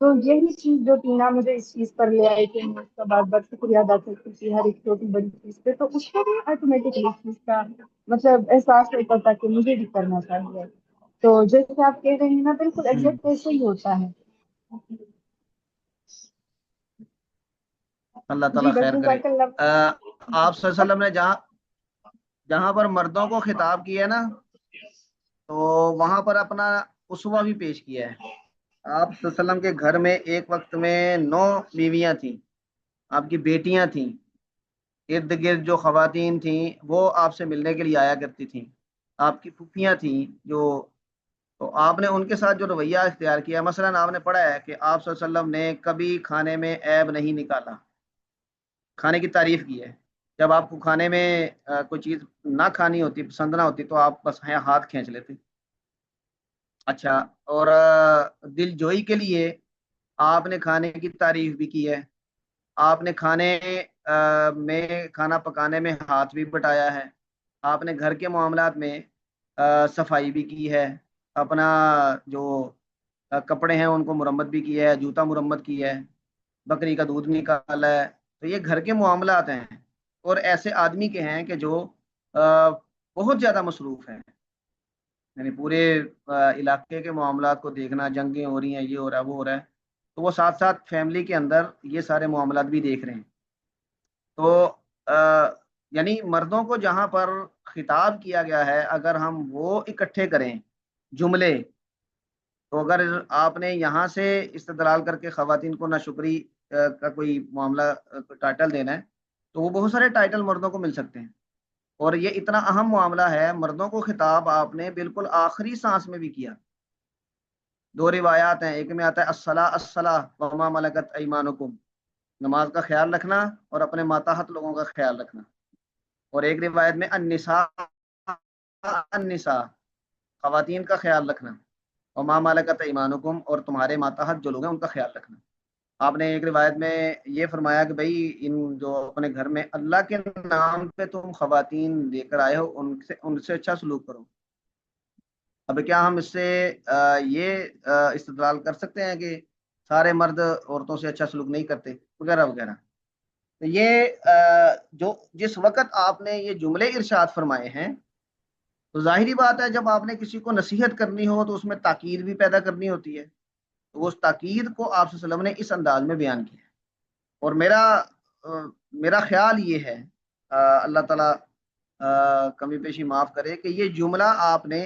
تو یہی چیز جو ٹینا مجھے اس چیز پر لے آئی کہ میں اس کا بار بار شکریہ ادا کرتی تھی ہر ایک چھوٹی بڑی چیز پہ، تو اس کو بھی آٹومیٹکلی اس چیز کا مطلب احساس ہوتا تھا کہ مجھے بھی کرنا چاہیے. تو جیسے آپ کہہ رہے ہیں نا بالکل ایگزیکٹ ویسے ہی ہوتا ہے. اللہ جی تعالیٰ بس خیر کرے. جزاک اللہ. آپ صلی اللہ علیہ وسلم نے جہاں پر مردوں کو خطاب کیا ہے نا تو وہاں پر اپنا اسوہ بھی پیش کیا ہے. آپ صلی اللہ علیہ وسلم کے گھر میں ایک وقت میں 9 بیویاں تھیں، آپ کی بیٹیاں تھیں. ارد گرد جو خواتین تھیں وہ آپ سے ملنے کے لیے آیا کرتی تھیں. آپ کی پھوپھیاں تھیں تو آپ نے ان کے ساتھ جو رویہ اختیار کیا، مثلا آپ نے پڑھا ہے کہ آپ صلی اللہ علیہ وسلم نے کبھی کھانے میں عیب نہیں نکالا، کھانے کی تعریف کی ہے. جب آپ کو کھانے میں کوئی چیز نہ کھانی ہوتی، پسند نہ ہوتی، تو آپ بس ہاتھ کھینچ لیتے. اچھا، اور دل جوئی کے لیے آپ نے کھانے کی تعریف بھی کی ہے. آپ نے میں کھانا پکانے میں ہاتھ بھی بٹایا ہے. آپ نے گھر کے معاملات میں صفائی بھی کی ہے. اپنا جو کپڑے ہیں ان کو مرمت بھی کیا ہے، جوتا مرمت کی ہے، بکری کا دودھ نکالا ہے. تو یہ گھر کے معاملات ہیں، اور ایسے آدمی کے ہیں کہ جو بہت زیادہ مصروف ہیں. یعنی پورے علاقے کے معاملات کو دیکھنا، جنگیں ہو رہی ہیں، یہ ہو رہا ہے، وہ ہو رہا ہے، تو وہ ساتھ ساتھ فیملی کے اندر یہ سارے معاملات بھی دیکھ رہے ہیں. تو یعنی مردوں کو جہاں پر خطاب کیا گیا ہے اگر ہم وہ اکٹھے کریں جملے، تو اگر آپ نے یہاں سے استدلال کر کے خواتین کو ناشکری کا کوئی معاملہ ٹائٹل دینا ہے تو وہ بہت سارے ٹائٹل مردوں کو مل سکتے ہیں. اور یہ اتنا اہم معاملہ ہے، مردوں کو خطاب آپ نے بالکل آخری سانس میں بھی کیا. 2 روایات ہیں، ایک میں آتا ہے الصلاۃ الصلاۃ وما ملکت ایمانکم، نماز کا خیال رکھنا اور اپنے ماتحت لوگوں کا خیال رکھنا. اور ایک روایت میں النساء النساء، خواتین کا خیال رکھنا، وما ملکت ایمانکم، اور تمہارے ماتحت جو لوگ ہیں ان کا خیال رکھنا. آپ نے ایک روایت میں یہ فرمایا کہ بھائی ان جو اپنے گھر میں اللہ کے نام پہ تم خواتین لے کر آئے ہو ان سے اچھا سلوک کرو. اب کیا ہم اس سے یہ استدلال کر سکتے ہیں کہ سارے مرد عورتوں سے اچھا سلوک نہیں کرتے وغیرہ وغیرہ؟ تو یہ جو جس وقت آپ نے یہ جملے ارشاد فرمائے ہیں تو ظاہری بات ہے جب آپ نے کسی کو نصیحت کرنی ہو تو اس میں تاکید بھی پیدا کرنی ہوتی ہے. تو اس تاکید کو آپ صلی اللہ علیہ وسلم نے اس انداز میں بیان کیا. اور میرا خیال یہ ہے، اللہ تعالیٰ کمی پیشی معاف کرے، کہ یہ جملہ آپ نے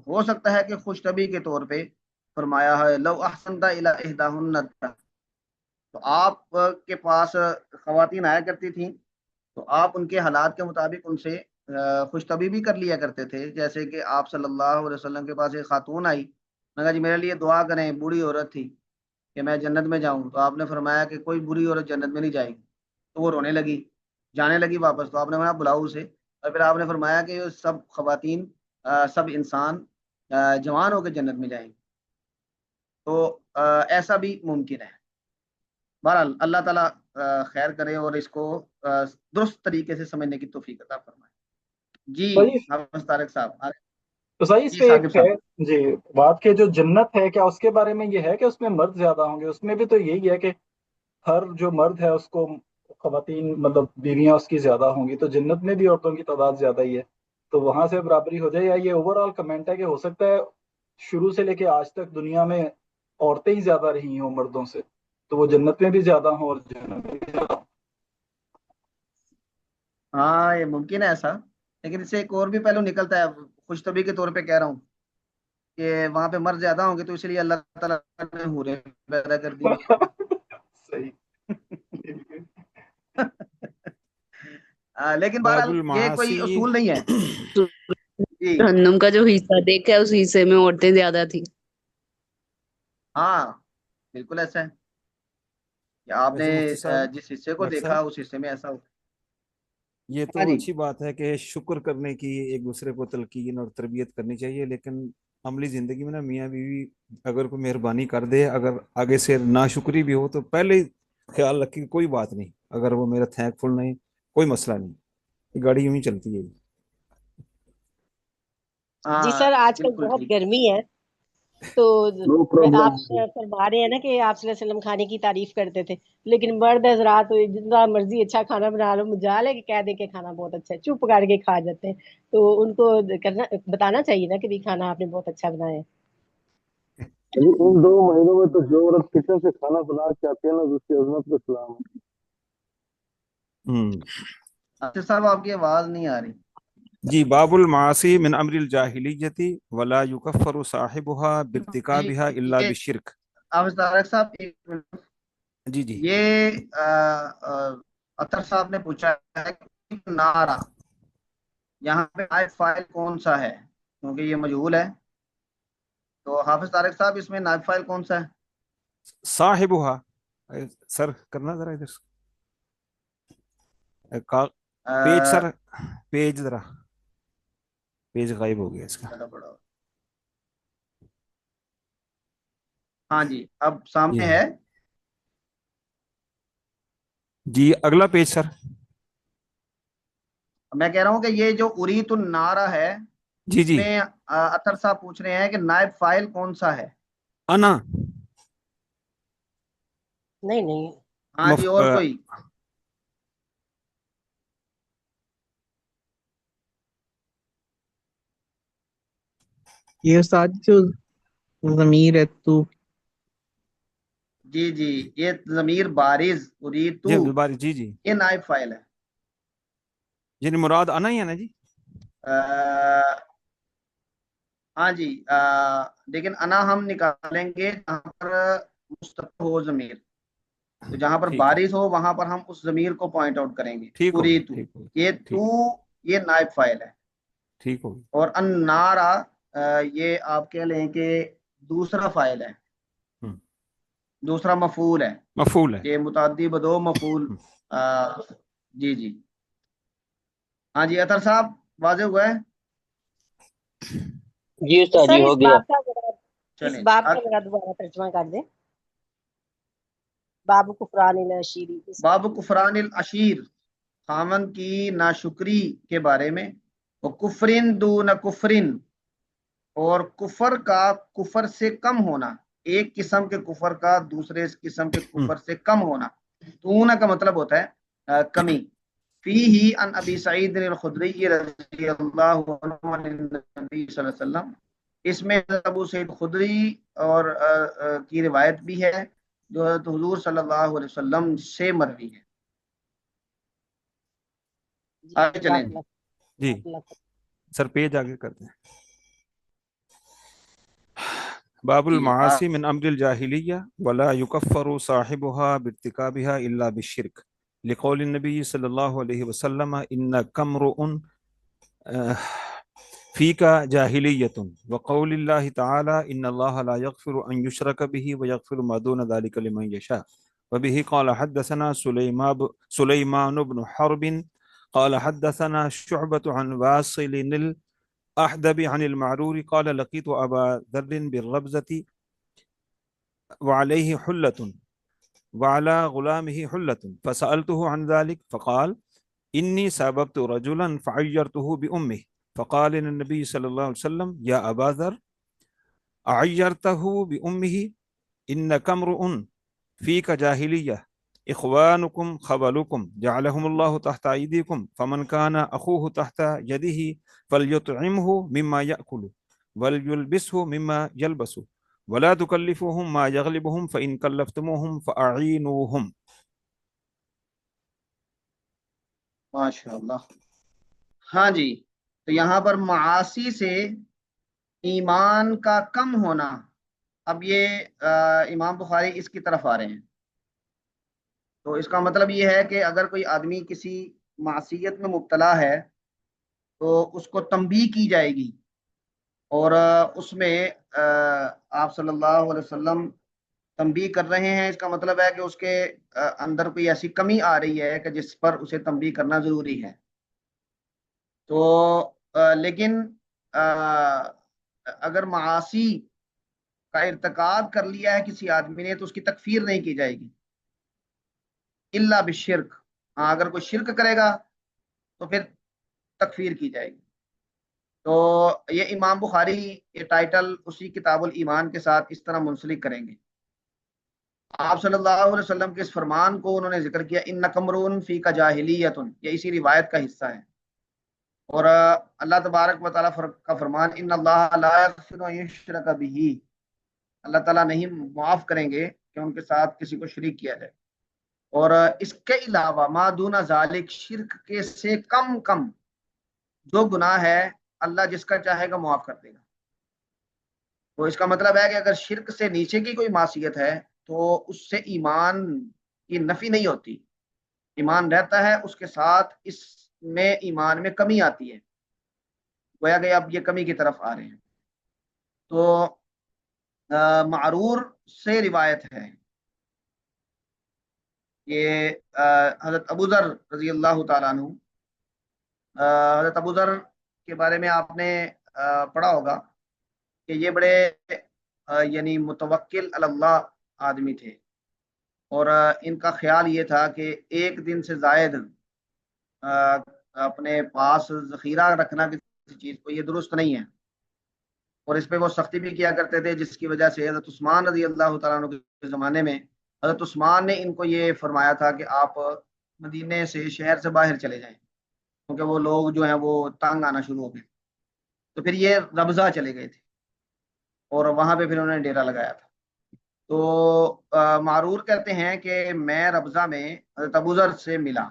ہو سکتا ہے کہ خوش طبی کے طور پہ فرمایا ہے، لو احسنت الی احداہن تو آپ کے پاس خواتین آیا کرتی تھیں تو آپ ان کے حالات کے مطابق ان سے خوش طبیعی کر لیا کرتے تھے. جیسے کہ آپ صلی اللہ علیہ وسلم کے پاس ایک خاتون آئی, میں کہا جی میرے لیے دعا کریں, بوڑھی عورت تھی, کہ میں جنت میں جاؤں. تو آپ نے فرمایا کہ کوئی بری عورت جنت میں نہیں جائے گی. تو وہ رونے لگی, جانے لگی واپس. تو آپ نے فرمایا بلاؤ اسے. اور پھر آپ نے فرمایا کہ سب خواتین سب انسان جوان ہو کے جنت میں جائیں گے. تو ایسا بھی ممکن ہے. بہرحال اللہ تعالیٰ خیر کرے اور اس کو درست طریقے سے سمجھنے کی توفیق عطا فرمائے. جی صحیح. حافظ طارق صاحب. تو صحیح اس جی پہ ایک ثاقب ہے صاحب. جی بات کہ جو جنت ہے کیا اس کے بارے میں یہ ہے کہ اس میں مرد زیادہ ہوں گے؟ اس میں بھی تو یہی ہے کہ ہر جو مرد ہے اس کو خواتین مطلب بیویاں اس کی زیادہ ہوں گی, تو جنت میں بھی عورتوں کی تعداد زیادہ ہی ہے, تو وہاں سے برابری ہو جائے. یا یہ اوور آل کمنٹ ہے کہ ہو سکتا ہے شروع سے لے کے آج تک دنیا میں عورتیں ہی زیادہ رہی ہوں مردوں سے, تو وہ جنت میں بھی زیادہ ہوں اور جنت میں بھی زیادہ ہوں. ہاں یہ ممکن ہے ایسا, لیکن اس سے ایک اور بھی پہلو نکلتا ہے. خوش طبی کے طور پہ کہہ رہا ہوں کہ وہاں پہ مرد زیادہ ہوں گے تو اس لیے اللہ تعالیٰ نے حوریں پیدا کر دی. صحیح. لیکن باب بہرحال یہ کوئی المعاصی. اصول نہیں ہے. جی جہنم کا جو حصہ دیکھا ہے اس حصے میں عورتیں زیادہ تھی. ہاں بالکل ایسا ہے کہ آپ نے ویسے مفتی صاحب, جس حصے کو ڈاکٹر دیکھا صاحب, اس حصے میں ایسا ہو. یہ ہاں تو جی. اچھی بات ہے کہ شکر کرنے کی ایک دوسرے کو تلقین اور تربیت کرنی چاہیے, لیکن عملی زندگی میں نا میاں بیوی اگر کوئی مہربانی کر دے, اگر آگے سے ناشکری بھی ہو تو پہلے خیال رکھے کہ کوئی بات نہیں, اگر وہ میرا تھینک فل نہیں کوئی مسئلہ نہیں, یہ گاڑی یوں ہی چلتی ہے. جی ہاں سر آج کل بالکل بہت ٹھیک. گرمی ہے تو نو پرابلم. آپ فرما رہے ہیں نا کہ آپ صلی اللہ علیہ وسلم کھانے کی تعریف کرتے تھے, لیکن مرد حضرات جتنا مرضی اچھا کھانا بنا لو, مجال ہے کہ کہہ دیں کہ کھانا بہت اچھا ہے, چپ کر کے کھا جاتے ہیں. تو ان کو بتانا چاہیے نا کہ بھی کھانا آپ نے بہت اچھا بنایا ہے. ان 2 مہینوں میں تو جو عورت کچن سے کھانا بنا کے آتی ہے نا اس کی عظمت کو سلام ہے. اچھا صاحب آپ کی آواز نہیں آ رہی. جی باب المعاصی من امر الجاہلیت ولا یکفر صاحبها بارتکابها الا یہ بالشرک. حافظ طارق صاحب ایک منٹ. جی جی یہ اطہر صاحب نے پوچھا ہے کہ نارا یہاں پہ نائب فائل کون سا ہے, کیونکہ یہ مجہول ہے. تو حافظ طارق صاحب اس میں نائب فائل کون سا ہے؟ صاحبها, سر کرنا ذرا ادھر پیج, سر پیج ذرا, پیج غائب ہو گیا اس کا. ہاں جی اب جی سامنے ہے. جی اگلا پیج سر. میں کہہ رہا ہوں کہ یہ جو اریت النارا ہے جی اس جی میں اطہر صاحب پوچھ رہے ہیں کہ نائب فائل کون سا ہے. انا نہیں نہیں ہاں جی اور کوئی. یہ استاد جو ضمیر ہے تو جی جی یہ ضمیر بارز اریتو جی عبدالباری, جی جی یہ نائب فائل ہے. یعنی مراد انا ہی ہے نا جی. ہاں جی لیکن انا ہم نکالیں گے جہاں پر مستقل ہو ضمیر, تو جہاں پر ٹھیک ہے, بارز ہو وہاں پر ہم اس ضمیر کو پوائنٹ آؤٹ کریں گے. ٹھیک ہوگی, اریتو ٹھیک ہوگی, یہ ٹھیک, یہ نائب فائل ہے. ٹھیک ہوگی. اور النارا یہ آپ کہہ لیں کہ دوسرا فائل ہے, دوسرا مفعول ہے. مفعول ہے. یہ متعدی بدو مفعول. جی جی ہاں جی اطہر صاحب واضح ہوا ہے. جی استاد جی سر ہو اس گیا. باب کا ذرا چلیں دوبارہ ترجمہ کر دیں. باب کفران العشیری, باب کفران العشیر, خامن کی ناشکری کے بارے میں. وہ کفرن دون کفرن, اور کفر کا کفر سے کم ہونا, ایک قسم کے کفر کا دوسرے قسم کے کفر سے کم ہونا. دون کا مطلب ہوتا ہے کمی. فیہ ان ابی سعید الخدری رضی اللہ عنہ عن النبی صلی اللہ علیہ وسلم, اس میں ابو سعید خدری اور کی روایت بھی ہے جو حضور صلی اللہ علیہ وسلم سے مروی ہے. آگے چلیں. جی سر پیج آگے کرتے ہیں. باب جی المعاصی من امر الجاہلیہ ولا یکفر صاحبها بارتکابها الا بالشرک لقول النبی صلی اللہ علیہ وسلم انک امرؤ فیک جاہلیۃ وقول اللہ تعالی ان اللہ لا یغفر ان یشرک به ویغفر ما دون ذلك لمن یشاء وبه قال حدثنا سلیمان بن حرب قال حدثنا شعبة عن واصل الأحدب عن المعرور قال لقيت أبا ذر بالربزة وعليه حلة وعلى غلامه حلة فسألته عن ذلك فقال إني سببت رجلا فعيرته بأمه فقال النبي صلى الله عليه وسلم يا أبا ذر أعيرته بأمه إنك امرؤ فيك جاهلية إخوانكم خبلكم جعلهم الله تحت أيديكم فمن كان أخوه تحت يده فليطعمه مما يأكل وليلبسه مما يلبس ولا تكلفوهم ما يغلبهم فإن كلفتموهم فأعينوهم. ماشاء اللہ. ہاں جی، تو یہاں پر معاصی سے ایمان کا کم ہونا، اب یہ امام بخاری اس کی طرف آ رہے ہیں. تو اس کا مطلب یہ ہے کہ اگر کوئی آدمی کسی معصیت میں مبتلا ہے تو اس کو تنبیہ کی جائے گی، اور اس میں آپ صلی اللہ علیہ وسلم تنبیہ کر رہے ہیں. اس کا مطلب ہے کہ اس کے اندر کوئی ایسی کمی آ رہی ہے کہ جس پر اسے تنبیہ کرنا ضروری ہے. تو لیکن اگر معاصی کا ارتکاب کر لیا ہے کسی آدمی نے تو اس کی تکفیر نہیں کی جائے گی الا بالشرک. ہاں، اگر کوئی شرک کرے گا تو پھر تکفیر کی جائے گی. تو یہ امام بخاری یہ ٹائٹل اسی کتاب الایمان کے ساتھ اس طرح منسلک کریں گے. آپ صلی اللہ علیہ وسلم کے اس فرمان کو انہوں نے ذکر کیا انک امرؤ فیک جاہلیۃ، یہ اسی روایت کا حصہ ہے. اور اللہ تبارک و تعالیٰ کا فرمان ان اللہ لا یغفر ان یشرک بہ، اللہ تعالیٰ نہیں معاف کریں گے کہ ان کے ساتھ کسی کو شریک کیا جائے. اور اس کے علاوہ ما دون ذالک، شرک کے سے کم جو گناہ ہے اللہ جس کا چاہے گا معاف کر دے گا. تو اس کا مطلب ہے کہ اگر شرک سے نیچے کی کوئی معصیت ہے تو اس سے ایمان کی نفی نہیں ہوتی، ایمان رہتا ہے اس کے ساتھ، اس میں ایمان میں کمی آتی ہے، گویا کہ اب یہ کمی کی طرف آ رہے ہیں. تو معرور سے روایت ہے، یہ حضرت ابو ذر رضی اللہ تعالیٰ عنہ، حضرت ابو ذر کے بارے میں آپ نے پڑھا ہوگا کہ یہ بڑے یعنی متوکل علی اللہ آدمی تھے، اور ان کا خیال یہ تھا کہ ایک دن سے زائد اپنے پاس ذخیرہ رکھنا کسی چیز کو یہ درست نہیں ہے، اور اس پہ وہ سختی بھی کیا کرتے تھے، جس کی وجہ سے حضرت عثمان رضی اللہ تعالیٰ عنہ کے زمانے میں حضرت عثمان نے ان کو یہ فرمایا تھا کہ آپ مدینے سے، شہر سے باہر چلے جائیں، کیونکہ وہ لوگ جو ہیں وہ تنگ آنا شروع ہو گئے. تو پھر یہ ربضہ چلے گئے تھے اور وہاں پہ پھر انہوں نے ڈیرا لگایا تھا. تو معرور کہتے ہیں کہ میں ربضہ میں حضرت ابو ذر سے ملا،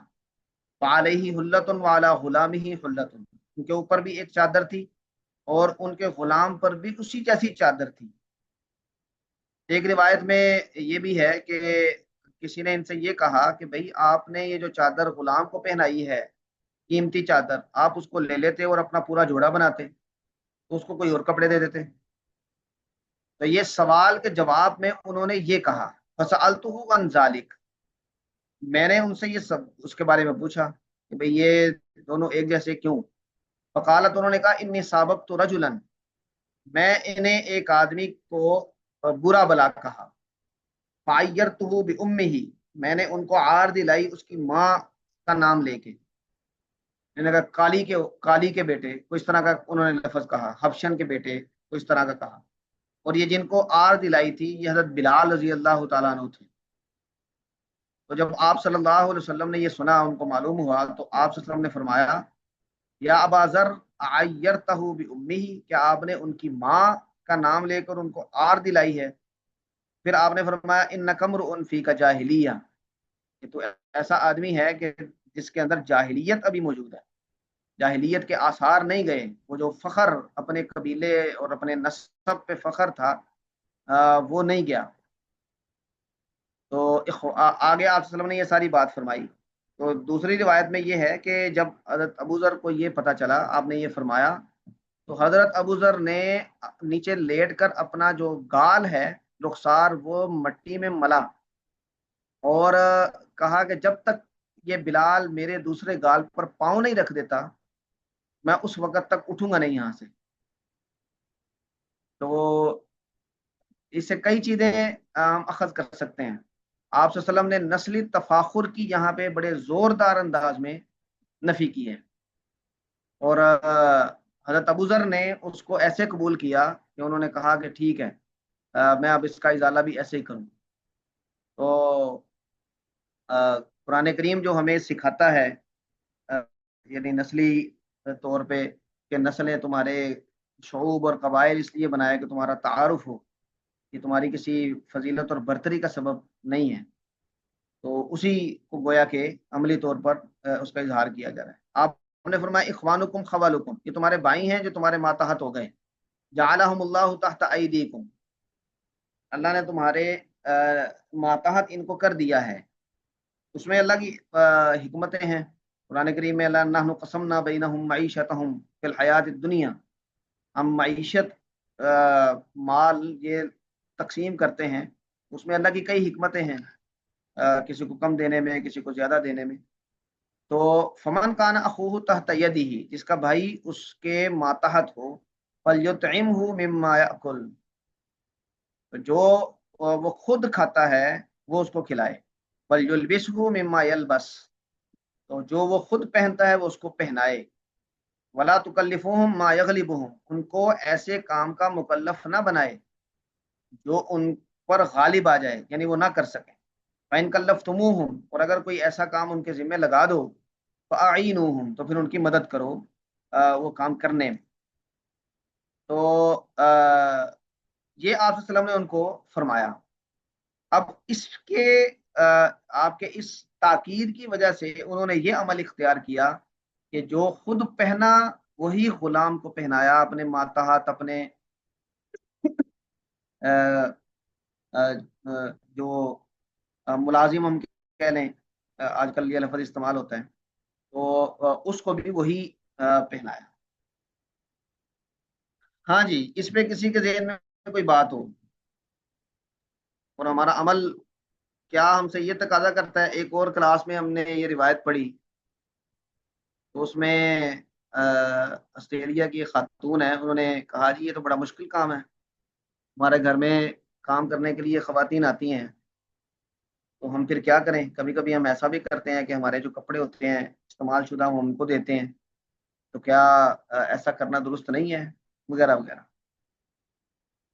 فعلیہ حلۃ وعلی غلامہ حلۃ، ان کے اوپر بھی ایک چادر تھی اور ان کے غلام پر بھی اسی جیسی چادر تھی. ایک روایت میں یہ بھی ہے کہ کسی نے ان سے یہ کہا کہ بھئی آپ نے یہ جو چادر غلام کو پہنائی ہے، قیمتی چادر، آپ اس کو لے لیتے اور اپنا پورا جوڑا بناتے تو اس کو کوئی اور کپڑے دے دیتے. تو یہ سوال کے جواب میں انہوں نے یہ کہا فسألتہ عن ذالک، میں نے ان سے یہ سب اس کے بارے میں پوچھا کہ بھئی یہ دونوں ایک جیسے کیوں؟ فقالت، انہوں نے کہا انی سابقت رجلا، میں انہیں ایک آدمی کو برا بلا کہا، فعیرتہ بامہ، میں نے ان کو عار دلائی اس کی ماں کا نام لے کے، میں نے کہا کالی کے بیٹے، کوئی اس طرح کا انہوں نے لفظ کہا، حبشن کے بیٹے، کوئی اس طرح کا کہا. اور یہ جن کو عار دلائی تھی یہ حضرت بلال رضی اللہ تعالیٰ عنہ تھے. تو جب آپ صلی اللہ علیہ وسلم نے یہ سنا، ان کو معلوم ہوا، تو آپ صلی اللہ علیہ وسلم نے فرمایا یا ابا ذر عیرتہ بامہ، کیا آپ نے ان کی ماں کا نام لے کر ان کو عار دلائی ہے؟ پھر آپ نے فرمایا انک امرؤ فیک جاہلیہ، کہ تو ایسا آدمی ہے کہ جس کے اندر جاہلیت ابھی موجود ہے، جاہلیت کے آثار نہیں گئے. وہ جو فخر اپنے قبیلے اور اپنے نسب پہ فخر تھا وہ نہیں گیا. تو آگے آپ وسلم نے یہ ساری بات فرمائی. تو دوسری روایت میں یہ ہے کہ جب حضرت ابو ذر کو یہ پتہ چلا آپ نے یہ فرمایا تو حضرت ابو ذر نے نیچے لیٹ کر اپنا جو گال ہے رخسار وہ مٹی میں ملا اور کہا کہ جب تک یہ بلال میرے دوسرے گال پر پاؤں نہیں رکھ دیتا میں اس وقت تک اٹھوں گا نہیں یہاں سے. تو اس سے کئی چیزیں ہم اخذ کر سکتے ہیں. آپ صلی اللہ علیہ وسلم نے نسلی تفاخر کی یہاں پہ بڑے زوردار انداز میں نفی کی ہے اور حضرت ابو ذر نے اس کو ایسے قبول کیا کہ انہوں نے کہا کہ ٹھیک ہے میں اب اس کا ازالہ بھی ایسے ہی کروں. تو قرآن کریم جو ہمیں سکھاتا ہے یعنی نسلی طور پہ کہ نسلیں تمہارے شعوب اور قبائل اس لیے بنایا کہ تمہارا تعارف ہو، کہ تمہاری کسی فضیلت اور برتری کا سبب نہیں ہے. تو اسی کو گویا کہ عملی طور پر اس کا اظہار کیا جا رہا ہے. آپ نے فرمایا اخوانکم خوالکم، یہ تمہارے بھائی ہیں جو تمہارے ماتحت ہو گئے. جعلہم اللہ تحت ایدیکم، اللہ نے تمہارے ماتحت ان کو کر دیا ہے. اس میں اللہ کی حکمتیں ہیں. قرآن کریم میں اللہ نحن قسمنا بینہم معیشتہم فی الحیات الدنیا، ہم معیشت مال یہ تقسیم کرتے ہیں، اس میں اللہ کی کئی حکمتیں ہیں، کسی کو کم دینے میں کسی کو زیادہ دینے میں. تو فمن کان اخوہ تحت یدہ، جس کا بھائی اس کے ماتحت ہو، فلیطعمہ مما یأکل، جو وہ خود کھاتا ہے وہ اس کو کھلائے. ولیلبسہ مما یلبس، تو جو وہ خود پہنتا ہے وہ اس کو پہنائے. ولا تکلفوہم ما یغلبہم، ان کو ایسے کام کا مکلف نہ بنائے جو ان پر غالب آ جائے یعنی وہ نہ کر سکیں. فَإِن كَلَّفْتُمُوهُمْ، اور اگر کوئی ایسا کام ان کے ذمہ لگا دو، فَأَعِينُوهُمْ، تو پھر ان کی مدد کرو وہ کام کرنے میں. تو یہ آپ صلی اللہ علیہ وسلم نے ان کو فرمایا. اب اس کے آپ کے اس تاکید کی وجہ سے انہوں نے یہ عمل اختیار کیا کہ جو خود پہنا وہی غلام کو پہنایا، اپنے ماتحت اپنے جو ملازم ہم کہہ لیں، آج کل یہ لفظ استعمال ہوتا ہے، تو اس کو بھی وہی پہنایا. ہاں جی، اس پہ کسی کے ذہن میں کوئی بات ہو اور ہمارا عمل کیا ہم سے یہ تقاضا کرتا ہے. ایک اور کلاس میں ہم نے یہ روایت پڑھی تو اس میں آسٹریلیا کی خاتون ہے، انہوں نے کہا جی یہ تو بڑا مشکل کام ہے، ہمارے گھر میں کام کرنے کے لیے خواتین آتی ہیں تو ہم پھر کیا کریں. کبھی کبھی ہم ایسا بھی کرتے ہیں کہ ہمارے جو کپڑے ہوتے ہیں استعمال شدہ وہ ہم کو دیتے ہیں، تو کیا ایسا کرنا درست نہیں ہے وغیرہ وغیرہ.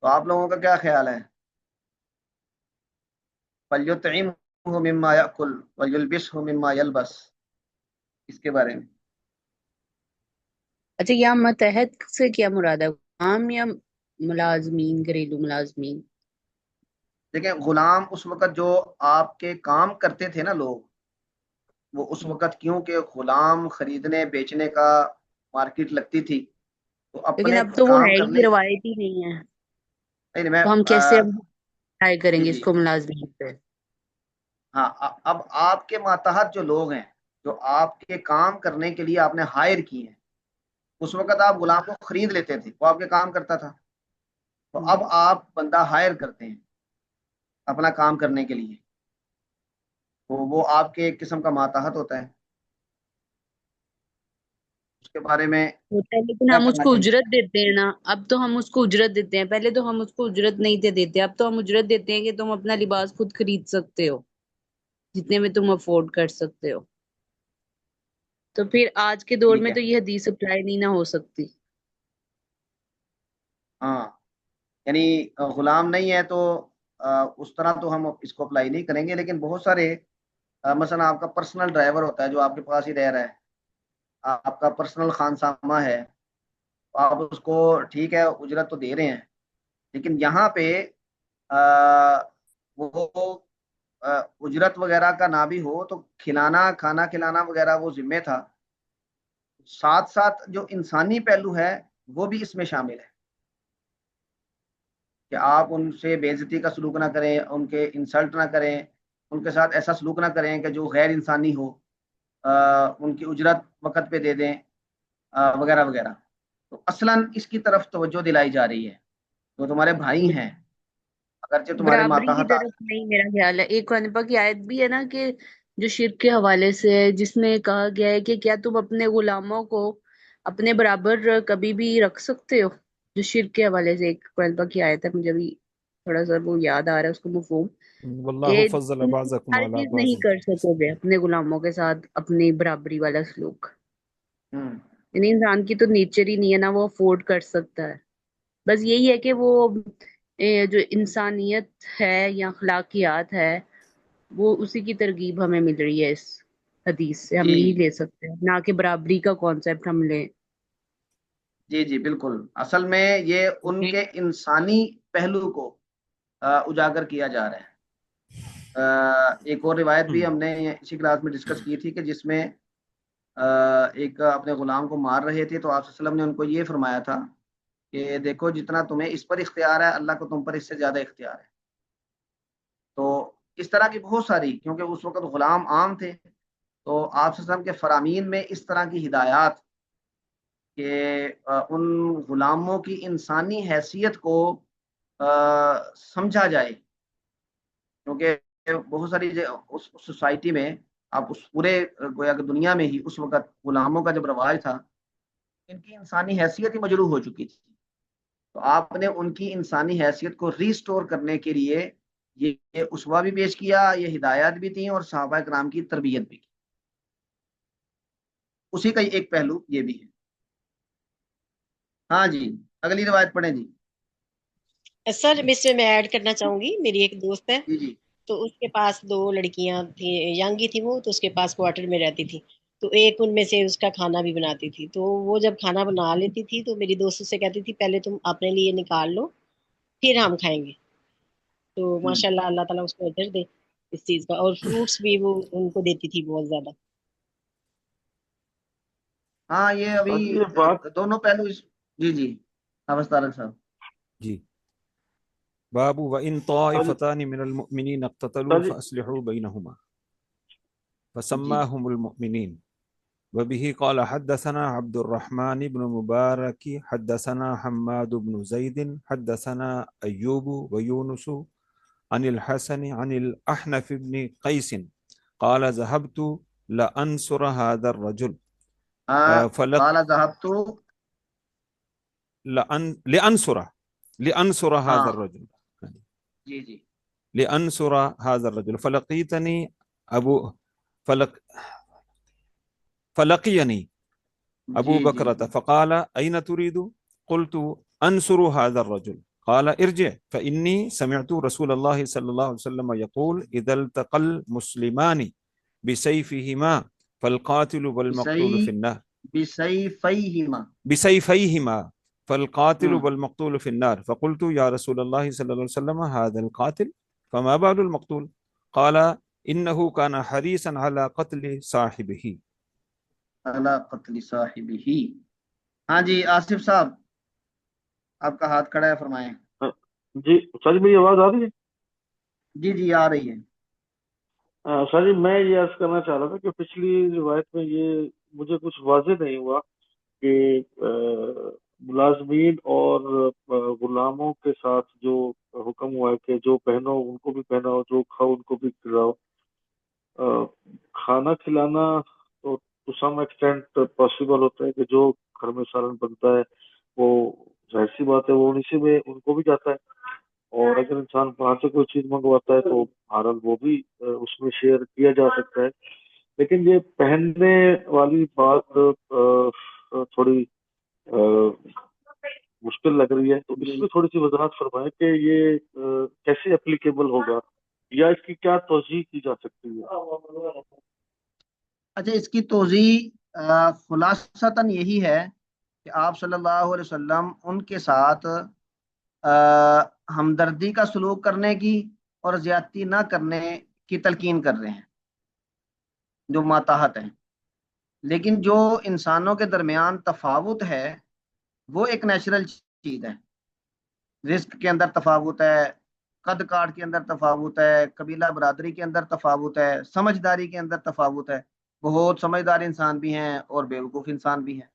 تو آپ لوگوں کا کیا خیال ہے؟ فَلْيُطْعِمْهُ مِمَّا يَأْكُلُ وَلْيُلْبِسْهُ مِمَّا يَلْبَسُ، اس کے بارے میں. اچھا، یہاں ماتحت سے کیا مراد ہے؟ عام یا ملازمین، گھریلو ملازمین؟ دیکھیں غلام اس وقت جو آپ کے کام کرتے تھے نا لوگ، وہ اس وقت کیونکہ غلام خریدنے بیچنے کا مارکیٹ لگتی تھی تو لیکن اپنے اب تو وہ کام ہے کرنے ہی، روایت ہی نہیں ہے، نہیں میں تو ہم کیسے اب ٹرائی کریں جی گے اس جی کو ملازمین پہ؟ ہاں اب آپ کے ماتحت جو لوگ ہیں جو آپ کے کام کرنے کے لیے آپ نے ہائر کی ہیں، اس وقت آپ غلام کو خرید لیتے تھے، وہ آپ کے کام کرتا تھا. تو اب آپ بندہ ہائر کرتے ہیں اپنا کام کرنے کے لیے، تو وہ آپ کے ایک قسم کا ماتحت ہوتا ہے. اس کے بارے میں ہوتا ہے، لیکن کیا ہم اس کہنا کو چاہیں گے؟ اجرت دیتے ہیں نا. اب تو ہم اس کو اجرت دیتے ہیں، پہلے تو ہم اس کو اجرت نہیں تھے دیتے، اب تو ہم اجرت دیتے ہیں کہ تم اپنا لباس خود خرید سکتے ہو جتنے میں تم افورڈ کر سکتے ہو. تو پھر آج کے دور ٹھیک میں ہے. تو یہ حدیث اپلائی نہیں نہ ہو سکتی. ہاں یعنی غلام نہیں ہے تو اس طرح تو ہم اس کو اپلائی نہیں کریں گے، لیکن بہت سارے مثلا آپ کا پرسنل ڈرائیور ہوتا ہے جو آپ کے پاس ہی رہ رہا ہے، آپ کا پرسنل خانسامہ ہے، آپ اس کو ٹھیک ہے اجرت تو دے رہے ہیں، لیکن یہاں پہ وہ اجرت وغیرہ کا نہ بھی ہو تو کھلانا کھانا کھلانا وغیرہ وہ ذمہ تھا، ساتھ ساتھ جو انسانی پہلو ہے وہ بھی اس میں شامل ہے. کہ آپ ان سے بے عزتی کا سلوک نہ کریں، ان کے انسلٹ نہ کریں، ان کے ساتھ ایسا سلوک نہ کریں کہ جو غیر انسانی ہو، ان کی اجرت وقت پہ دے دیں، وغیرہ وغیرہ۔ تو اصلاً اس کی طرف توجہ دلائی جا رہی ہے، جو تمہارے بھائی ہیں اگرچہ تمہارے برابری کی ماتحت طرف نہیں، میرا خیال ہے ایک قرآن پاک کی آیت بھی ہے نا کہ جو شرک کے حوالے سے ہے، جس میں کہا گیا ہے کہ کیا تم اپنے غلاموں کو اپنے برابر کبھی بھی رکھ سکتے ہو؟ جو شرک کے حوالے سے ایک قرآن پاک کی آیت ہے، مجھے بھی تھوڑا سا وہ یاد آ رہا ہے اس کو مفہوم، واللہ کہ فضل تم بعضکم ہر علی چیز بعض۔ نہیں کر سکو گے اپنے غلاموں کے ساتھ اپنی برابری والا سلوک، ہوں یعنی انسان کی تو نیچر ہی نہیں ہے نا وہ افورڈ کر سکتا ہے۔ بس یہی ہے کہ وہ جو انسانیت ہے یا اخلاقیات ہے، وہ اسی کی ترغیب ہمیں مل رہی ہے اس حدیث سے، ہم جی یہی لے سکتے ہیں، نہ کہ برابری کا کانسیپٹ ہم لیں۔ جی جی بالکل، اصل میں یہ ان کے انسانی پہلو کو اجاگر کیا جا رہا ہے۔ ایک اور روایت بھی ہم نے اسی کلاس میں ڈسکس کی تھی کہ جس میں ایک اپنے غلام کو مار رہے تھے، تو آپ صلی اللہ علیہ وسلم نے ان کو یہ فرمایا تھا کہ دیکھو جتنا تمہیں اس پر اختیار ہے، اللہ کو تم پر اس سے زیادہ اختیار ہے۔ تو اس طرح کی بہت ساری، کیونکہ اس وقت غلام عام تھے، تو آپ صلی اللہ علیہ وسلم کے فرامین میں اس طرح کی ہدایات کہ ان غلاموں کی انسانی حیثیت کو سمجھا جائے، کیونکہ بہت ساری اس سوسائٹی میں، آپ اس پورے گویا کہ دنیا میں ہی اس وقت غلاموں کا جب رواج تھا، ان کی انسانی حیثیت ہی مجروح ہو چکی تھی، تو آپ نے ان کی انسانی حیثیت کو ریسٹور کرنے کے لیے یہ اسوہ بھی پیش کیا، یہ ہدایات بھی تھیں، اور صحابہ کرام کی تربیت بھی کی۔ اسی کا ایک پہلو یہ بھی ہے۔ ہاں جی، اگلی روایت پڑھیں جی۔ سر اس میں ایڈ کرنا چاہوں گی، میری ایک دوست ہے، جی جی تو اس کے پاس 2 لڑکیاں تھیں، ینگ ہی تھی وہ، تو اس کے پاس کوارٹر میں رہتی تھی، تو ایک ان میں سے اس کا کھانا بھی بناتی تھی، تو وہ جب کھانا بنا لیتی تھی تو میری دوست سے کہتی تھی پہلے تم اپنے لیے نکال لو پھر ہم کھائیں گے، تو ماشاء اللہ اللہ تعالیٰ اس کو اجر دے اس چیز کا، اور فروٹس بھی وہ ان کو دیتی تھی بہت زیادہ۔ ہاں، یہ ابھی یہ بات دونوں پہلو جی جی حافظ طارق صاحب۔ جی، باب وإن طائفتان من المؤمنين اقتتلوا فأصلحوا بينهما فسماهم المؤمنين وبه قال حدثنا عبد الرحمن بن مبارك حدثنا حماد بن زيد حدثنا أيوب ويونس عن الحسن عن الأحنف بن قيس قال ذهبت لأنصر هذا الرجل قال ذهبت لأنصر هذا الرجل جی جی لأنصر هذا الرجل فلقيتني أبو جی بكرة فقال أين تريد؟ قلت أنصر هذا الرجل قال ارجع فإني سمعت رسول الله صلى الله عليه وسلم يقول إذا التقى المسلمان بسيفهما فالقاتل والمقتول في النار بسيفيهما فالقاتل والمقتول في النار فقلت يا رسول الله صلى الله عليه وسلم هذا القاتل فما بال المقتول؟ قال إنه كان حريصا على قتل صاحبه على قتل صاحبه۔ ہاں جی آصف صاحب، آپ کا ہاتھ کھڑا ہے، فرمائیں۔ جی سر، میری آواز آ رہی ہے؟ جی جی آ رہی ہے۔ سر جی، میں یہ عرض کرنا چاہ رہا تھا کہ پچھلی روایت میں یہ مجھے کچھ واضح نہیں ہوا کہ ملازمین اور غلاموں کے ساتھ جو حکم ہوا ہے کہ جو پہنو ان کو بھی پہناؤ، جو کھاؤ ان کو بھی کھلاؤ، کھانا کھلانا تو ٹو سم ایکسٹینٹ پاسبل ہوتا ہے کہ جو گھر میں سالن بنتا ہے وہ ظاہر سی بات ہے وہ اسی میں ان کو بھی جاتا ہے، اور اگر انسان باہر سے کوئی چیز منگواتا ہے تو بہرحال وہ بھی اس میں شیئر کیا جا سکتا ہے، لیکن یہ پہننے والی بات تھوڑی مشکل لگ رہی ہے، تو اس میں تھوڑی سی وضاحت فرمائیں کہ یہ کیسے اپلیکیبل ہوگا یا اس کی کیا توضیح کی جا سکتی ہے؟ اچھا، اس کی توضیح خلاصتاً یہی ہے کہ آپ صلی اللہ علیہ وسلم ان کے ساتھ ہمدردی کا سلوک کرنے کی اور زیادتی نہ کرنے کی تلقین کر رہے ہیں جو ماتحت ہیں، لیکن جو انسانوں کے درمیان تفاوت ہے وہ ایک نیچرل چیز ہے، رزق کے اندر تفاوت ہے، قد کاٹ کے اندر تفاوت ہے، قبیلہ برادری کے اندر تفاوت ہے، سمجھداری کے اندر تفاوت ہے۔ بہت سمجھدار انسان بھی ہیں اور بیوقوف انسان بھی ہیں۔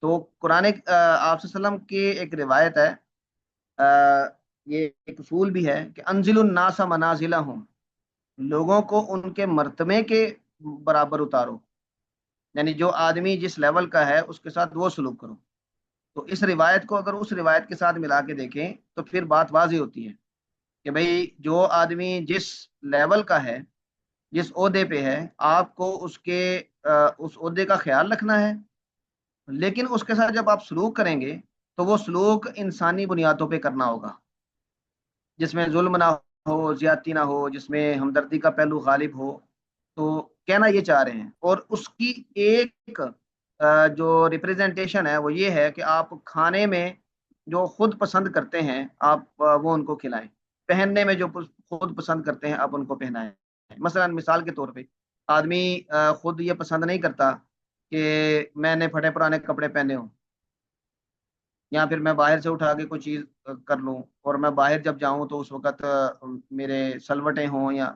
تو قرآن آپ صلی اللہ علیہ وسلم کی ایک روایت ہے، یہ ایک اصول بھی ہے کہ انزل الناس منازلہم، لوگوں کو ان کے مرتبے کے برابر اتارو، یعنی جو آدمی جس لیول کا ہے اس کے ساتھ وہ سلوک کرو۔ تو اس روایت کو اگر اس روایت کے ساتھ ملا کے دیکھیں تو پھر بات واضح ہوتی ہے کہ بھئی جو آدمی جس لیول کا ہے، جس عہدے پہ ہے، آپ کو اس عہدے کا خیال رکھنا ہے، لیکن اس کے ساتھ جب آپ سلوک کریں گے تو وہ سلوک انسانی بنیادوں پہ کرنا ہوگا، جس میں ظلم نہ ہو، زیادتی نہ ہو، جس میں ہمدردی کا پہلو غالب ہو۔ تو کہنا یہ چاہ رہے ہیں، اور اس کی ایک جو ریپریزنٹیشن ہے وہ یہ ہے کہ آپ کھانے میں جو خود پسند کرتے ہیں آپ وہ ان کو کھلائیں، پہننے میں جو خود پسند کرتے ہیں آپ ان کو پہنائیں۔ مثلا مثال کے طور پہ آدمی خود یہ پسند نہیں کرتا کہ میں نے پھٹے پرانے کپڑے پہنے ہوں، یا پھر میں باہر سے اٹھا کے کوئی چیز کر لوں، اور میں باہر جب جاؤں تو اس وقت میرے سلوٹیں ہوں، یا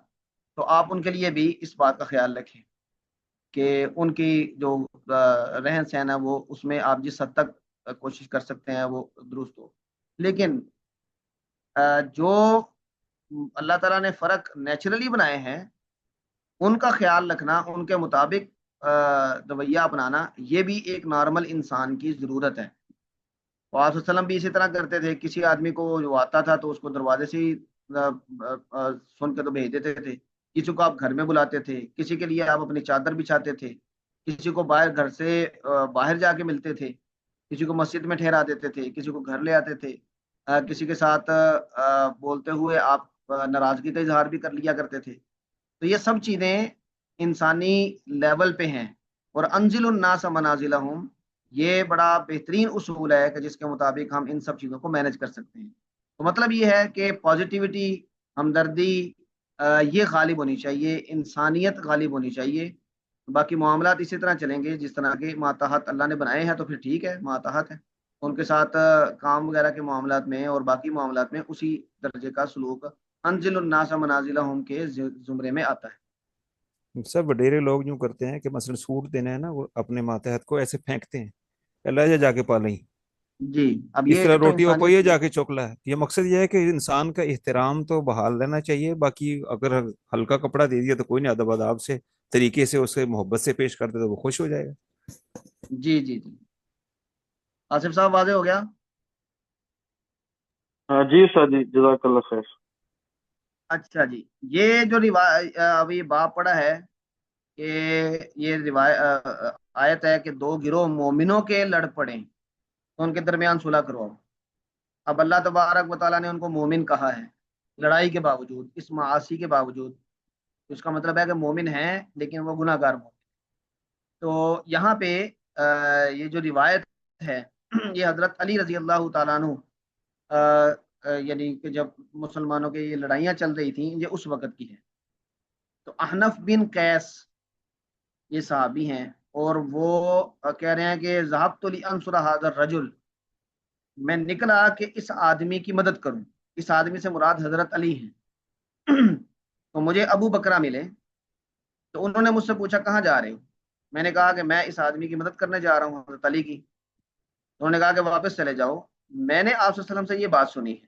تو آپ ان کے لیے بھی اس بات کا خیال رکھیں کہ ان کی جو رہن سہن ہے وہ اس میں آپ جس حد تک کوشش کر سکتے ہیں وہ درست ہو۔ لیکن جو اللہ تعالیٰ نے فرق نیچرلی بنائے ہیں ان کا خیال رکھنا، ان کے مطابق رویہ اپنانا، یہ بھی ایک نارمل انسان کی ضرورت ہے۔ اور آپ وسلم بھی اسی طرح کرتے تھے، کسی آدمی کو جو آتا تھا تو اس کو دروازے سے ہی سن کے تو بھیج دیتے تھے، کسی کو آپ گھر میں بلاتے تھے، کسی کے لیے آپ اپنی چادر بچھاتے تھے، کسی کو باہر گھر سے باہر جا کے ملتے تھے، کسی کو مسجد میں ٹھہرا دیتے تھے، کسی کو گھر لے آتے تھے، کسی کے ساتھ بولتے ہوئے آپ ناراضگی کا اظہار بھی کر لیا کرتے تھے۔ تو یہ سب چیزیں انسانی لیول پہ ہیں، اور انزل الناس منازلہم یہ بڑا بہترین اصول ہے کہ جس کے مطابق ہم ان سب چیزوں کو مینج کر سکتے ہیں۔ تو مطلب یہ ہے کہ پازیٹیوٹی، ہمدردی یہ غالب ہونی چاہیے، انسانیت غالب ہونی چاہیے۔ باقی معاملات اسی طرح چلیں گے جس طرح کے ماتحت اللہ نے بنائے ہیں، تو پھر ٹھیک ہے، ماتحت ہے ان کے ساتھ کام وغیرہ کے معاملات میں اور باقی معاملات میں اسی درجے کا سلوک انزل الناس منازلہم کے زمرے میں آتا ہے۔ سب وڈیرے لوگ یوں کرتے ہیں کہ مثلا سوٹ دینا ہے نا، وہ اپنے ماتحت کو ایسے پھینکتے ہیں، اللہ جا کے پالیں، جی اب اس یہ طرح تو روٹیوں کو یہ انسانیت جا کے چوکلا ہے۔ یہ مقصد یہ ہے کہ انسان کا احترام تو بحال رہنا چاہیے، باقی اگر ہلکا کپڑا دے دیا تو کوئی نہیں، ادب آداب سے طریقے سے اسے محبت سے پیش کر دے تو وہ خوش ہو جائے گا۔ جی جی جی آصف صاحب واضح ہو گیا؟ جی سر، جی جزاک اللہ خیر۔ اچھا جی، یہ جو ابھی باب پڑھا ہے کہ یہ آیت ہے کہ دو گروہ مومنوں کے لڑ پڑیں تو ان کے درمیان صلح کرواؤ۔ اب اللہ تبارک و تعالیٰ نے ان کو مومن کہا ہے لڑائی کے باوجود، اس معاصی کے باوجود، اس کا مطلب ہے کہ مومن ہیں لیکن وہ گناہ گار مومن۔ تو یہاں پہ یہ جو روایت ہے یہ حضرت علی رضی اللہ تعالیٰ عنہ یعنی کہ جب مسلمانوں کے یہ لڑائیاں چل رہی تھیں یہ اس وقت کی ہے۔ تو احنف بن قیس یہ صحابی ہیں، اور وہ کہہ رہے ہیں کہ ذهبت لانصر هذا الرجل، میں نکلا کہ اس آدمی کی مدد کروں۔ اس آدمی سے مراد حضرت علی ہیں۔ تو مجھے ابو بکرہ ملے، تو انہوں نے مجھ سے پوچھا کہاں جا رہے ہو؟ میں نے کہا کہ میں اس آدمی کی مدد کرنے جا رہا ہوں، حضرت علی کی۔ انہوں نے کہا کہ واپس چلے جاؤ۔ میں نے آپ صلی اللہ علیہ وسلم سے یہ بات سنی ہے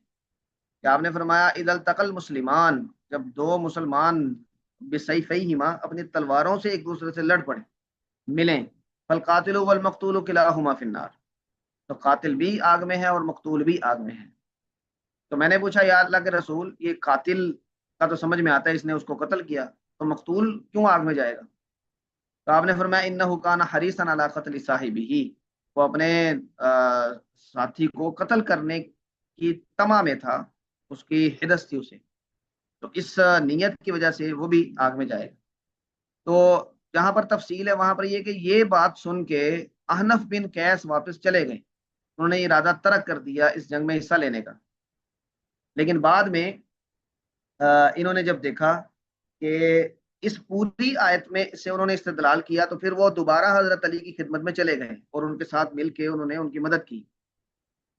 کہ آپ نے فرمایا اذا التقى المسلمان، جب دو مسلمان بسیفیہما اپنی تلواروں سے ایک دوسرے سے لڑ پڑے، ملیں، فالقاتل والمقتول کلاہما فی النار، تو قاتل بھی آگ میں ہے اور مقتول بھی آگ میں ہے۔ تو میں نے پوچھا یا اللہ کے رسول، یہ قاتل کا تو سمجھ میں آتا ہے اس نے اس کو قتل کیا، تو مقتول کیوں آگ میں جائے گا؟ تو آپ نے فرمایا انہ کان حریصا علی قتل صاحبہ، وہ اپنے ساتھی کو قتل کرنے کی تما میں تھا، اس کی حدث تھی اسے، تو اس نیت کی وجہ سے وہ بھی آگ میں جائے گا۔ تو جہاں پر تفصیل ہے وہاں پر یہ کہ یہ بات سن کے احنف بن قیس واپس چلے گئے، انہوں نے ارادہ ترک کر دیا اس جنگ میں حصہ لینے کا۔ لیکن بعد میں انہوں نے جب دیکھا کہ اس پوری آیت میں سے انہوں نے استدلال کیا، تو پھر وہ دوبارہ حضرت علی کی خدمت میں چلے گئے اور ان کے ساتھ مل کے انہوں نے ان کی مدد کی۔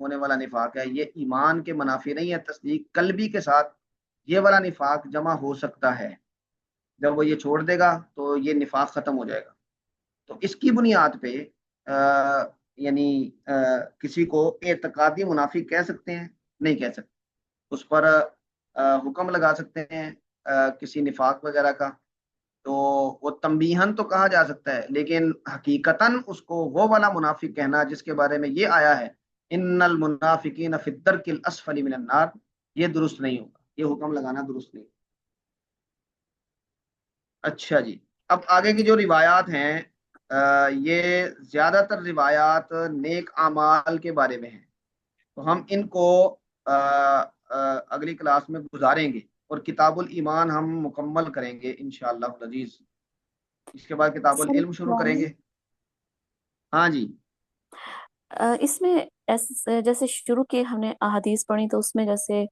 ہونے والا نفاق ہے، یہ ایمان کے منافی نہیں ہے، تصدیق قلبی کے ساتھ یہ والا نفاق جمع ہو سکتا ہے۔ جب وہ یہ چھوڑ دے گا تو یہ نفاق ختم ہو جائے گا۔ تو اس کی بنیاد پہ یعنی کسی کو اعتقادی منافق کہہ سکتے ہیں؟ نہیں کہہ سکتے، اس پر حکم لگا سکتے ہیں کسی نفاق وغیرہ کا، تو وہ تنبیہن تو کہا جا سکتا ہے، لیکن حقیقتاً اس کو وہ والا منافق کہنا جس کے بارے میں یہ آیا ہے ان المنافقین فی الدرک الاسفل من النار، یہ درست نہیں ہوگا، یہ حکم لگانا درست نہیں۔ اچھا جی، اب آگے کی جو روایات ہیں یہ زیادہ تر روایات نیک اعمال کے بارے میں ہیں، تو ہم ان کو اگلی کلاس میں گزاریں گے اور کتاب الایمان ہم مکمل کریں گے انشاءاللہ العزیز۔ اس کے بعد کتاب العلم شروع کریں گے۔ ہاں جی، اس میں جیسے شروع کے ہم نے احادیث پڑھی تو اس میں جیسے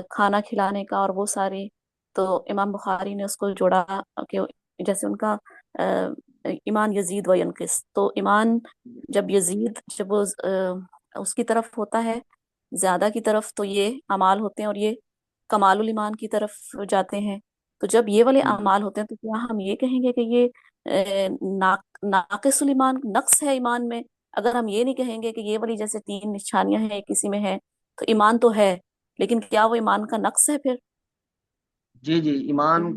کھانا کھلانے کا اور وہ سارے، تو امام بخاری نے اس کو جوڑا کہ جیسے ان کا ایمان یزید و ینقص، تو ایمان جب یزید جب وہ اس کی طرف ہوتا ہے زیادہ کی طرف تو یہ اعمال ہوتے ہیں، اور یہ کمال الایمان کی طرف جاتے ہیں، تو جب یہ والے اعمال ہوتے ہیں تو کیا ہم یہ کہیں گے کہ یہ ناقص الایمان، نقص ہے ایمان میں؟ اگر ہم یہ نہیں کہیں گے کہ یہ والی جیسے 3 نشانیاں ہیں کسی میں ہے تو ایمان تو ہے، لیکن کیا وہ ایمان کا نقص ہے پھر؟ جی جی، ایمان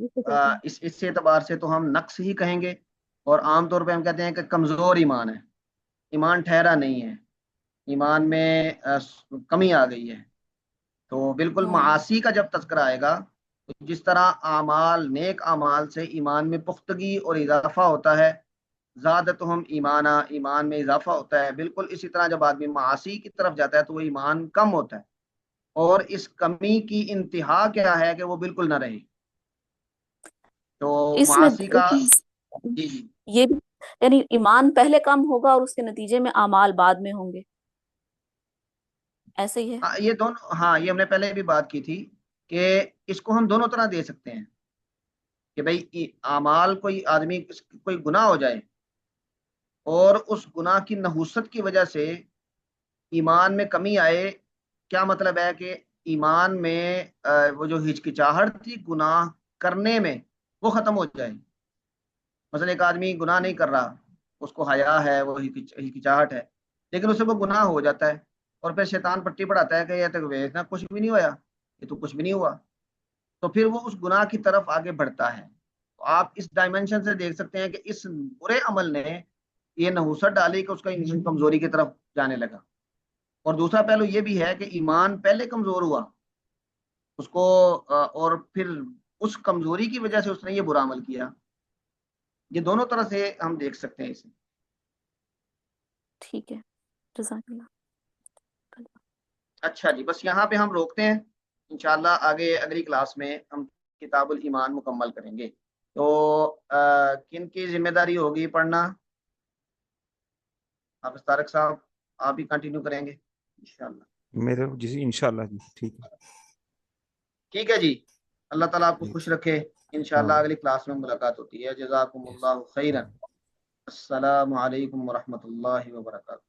اس اعتبار سے تو ہم نقص ہی کہیں گے، اور عام طور پہ ہم کہتے ہیں کہ کمزور ایمان ہے، ایمان ٹھہرا نہیں ہے، ایمان میں کمی آ گئی ہے۔ تو بالکل معاصی کا جب تذکرہ آئے گا تو جس طرح اعمال نیک اعمال سے ایمان میں پختگی اور اضافہ ہوتا ہے، زادتہم ایمانا، ایمان میں اضافہ ہوتا ہے، بالکل اسی طرح جب آدمی معاصی کی طرف جاتا ہے تو وہ ایمان کم ہوتا ہے، اور اس کمی کی انتہا کیا ہے کہ وہ بالکل نہ رہے۔ تو اس میں معاصی کا جی جی یہ بھی یعنی ایمان پہلے کم ہوگا اور اس کے نتیجے میں اعمال بعد میں ہوں گے، ایسے ہی ہے؟ یہ دونوں، ہاں یہ ہم نے پہلے بھی بات کی تھی کہ اس کو ہم دونوں طرح دے سکتے ہیں کہ بھائی اعمال کوئی آدمی کوئی گناہ ہو جائے اور اس گناہ کی نحوست کی وجہ سے ایمان میں کمی آئے، کیا مطلب ہے کہ ایمان میں وہ جو ہچکچاہٹ تھی گناہ کرنے میں وہ ختم ہو جائے۔ مثلا ایک آدمی گناہ نہیں کر رہا، اس کو حیا ہے، وہ ہچکچاہٹ ہے، لیکن اسے وہ گناہ ہو جاتا ہے اور پھر شیطان پٹی پڑھاتا ہے کہ یہ تو ویسنا کچھ بھی نہیں ہوا، یہ تو کچھ بھی نہیں ہوا، تو پھر وہ اس گناہ کی طرف آگے بڑھتا ہے۔ تو آپ اس ڈائمنشن سے دیکھ سکتے ہیں کہ اس برے عمل نے یہ نحوست ڈالی کہ اس کا ایمان کمزوری کی طرف جانے لگا، اور دوسرا پہلو یہ بھی ہے کہ ایمان پہلے کمزور ہوا اس کو، اور پھر اس کمزوری کی وجہ سے اس نے یہ برا عمل کیا۔ یہ دونوں طرح سے ہم دیکھ سکتے ہیں اسے۔ ٹھیک ہے، جزاک اللہ۔ اچھا جی، بس یہاں پہ ہم روکتے ہیں، انشاءاللہ آگے اگلی کلاس میں ہم کتاب الایمان مکمل کریں گے۔ تو کن کی ذمہ داری ہوگی پڑھنا؟ حافظ طارق صاحب آپ بھی کنٹینیو کریں گے انشاءاللہ؟ میرے جی انشاءاللہ جی، ٹھیک ہے جی، اللہ تعالیٰ آپ کو خوش رکھے، انشاءاللہ اگلی کلاس میں ملاقات ہوتی ہے۔ جزاکم اللہ خیرا، السلام علیکم ورحمۃ اللہ وبرکاتہ۔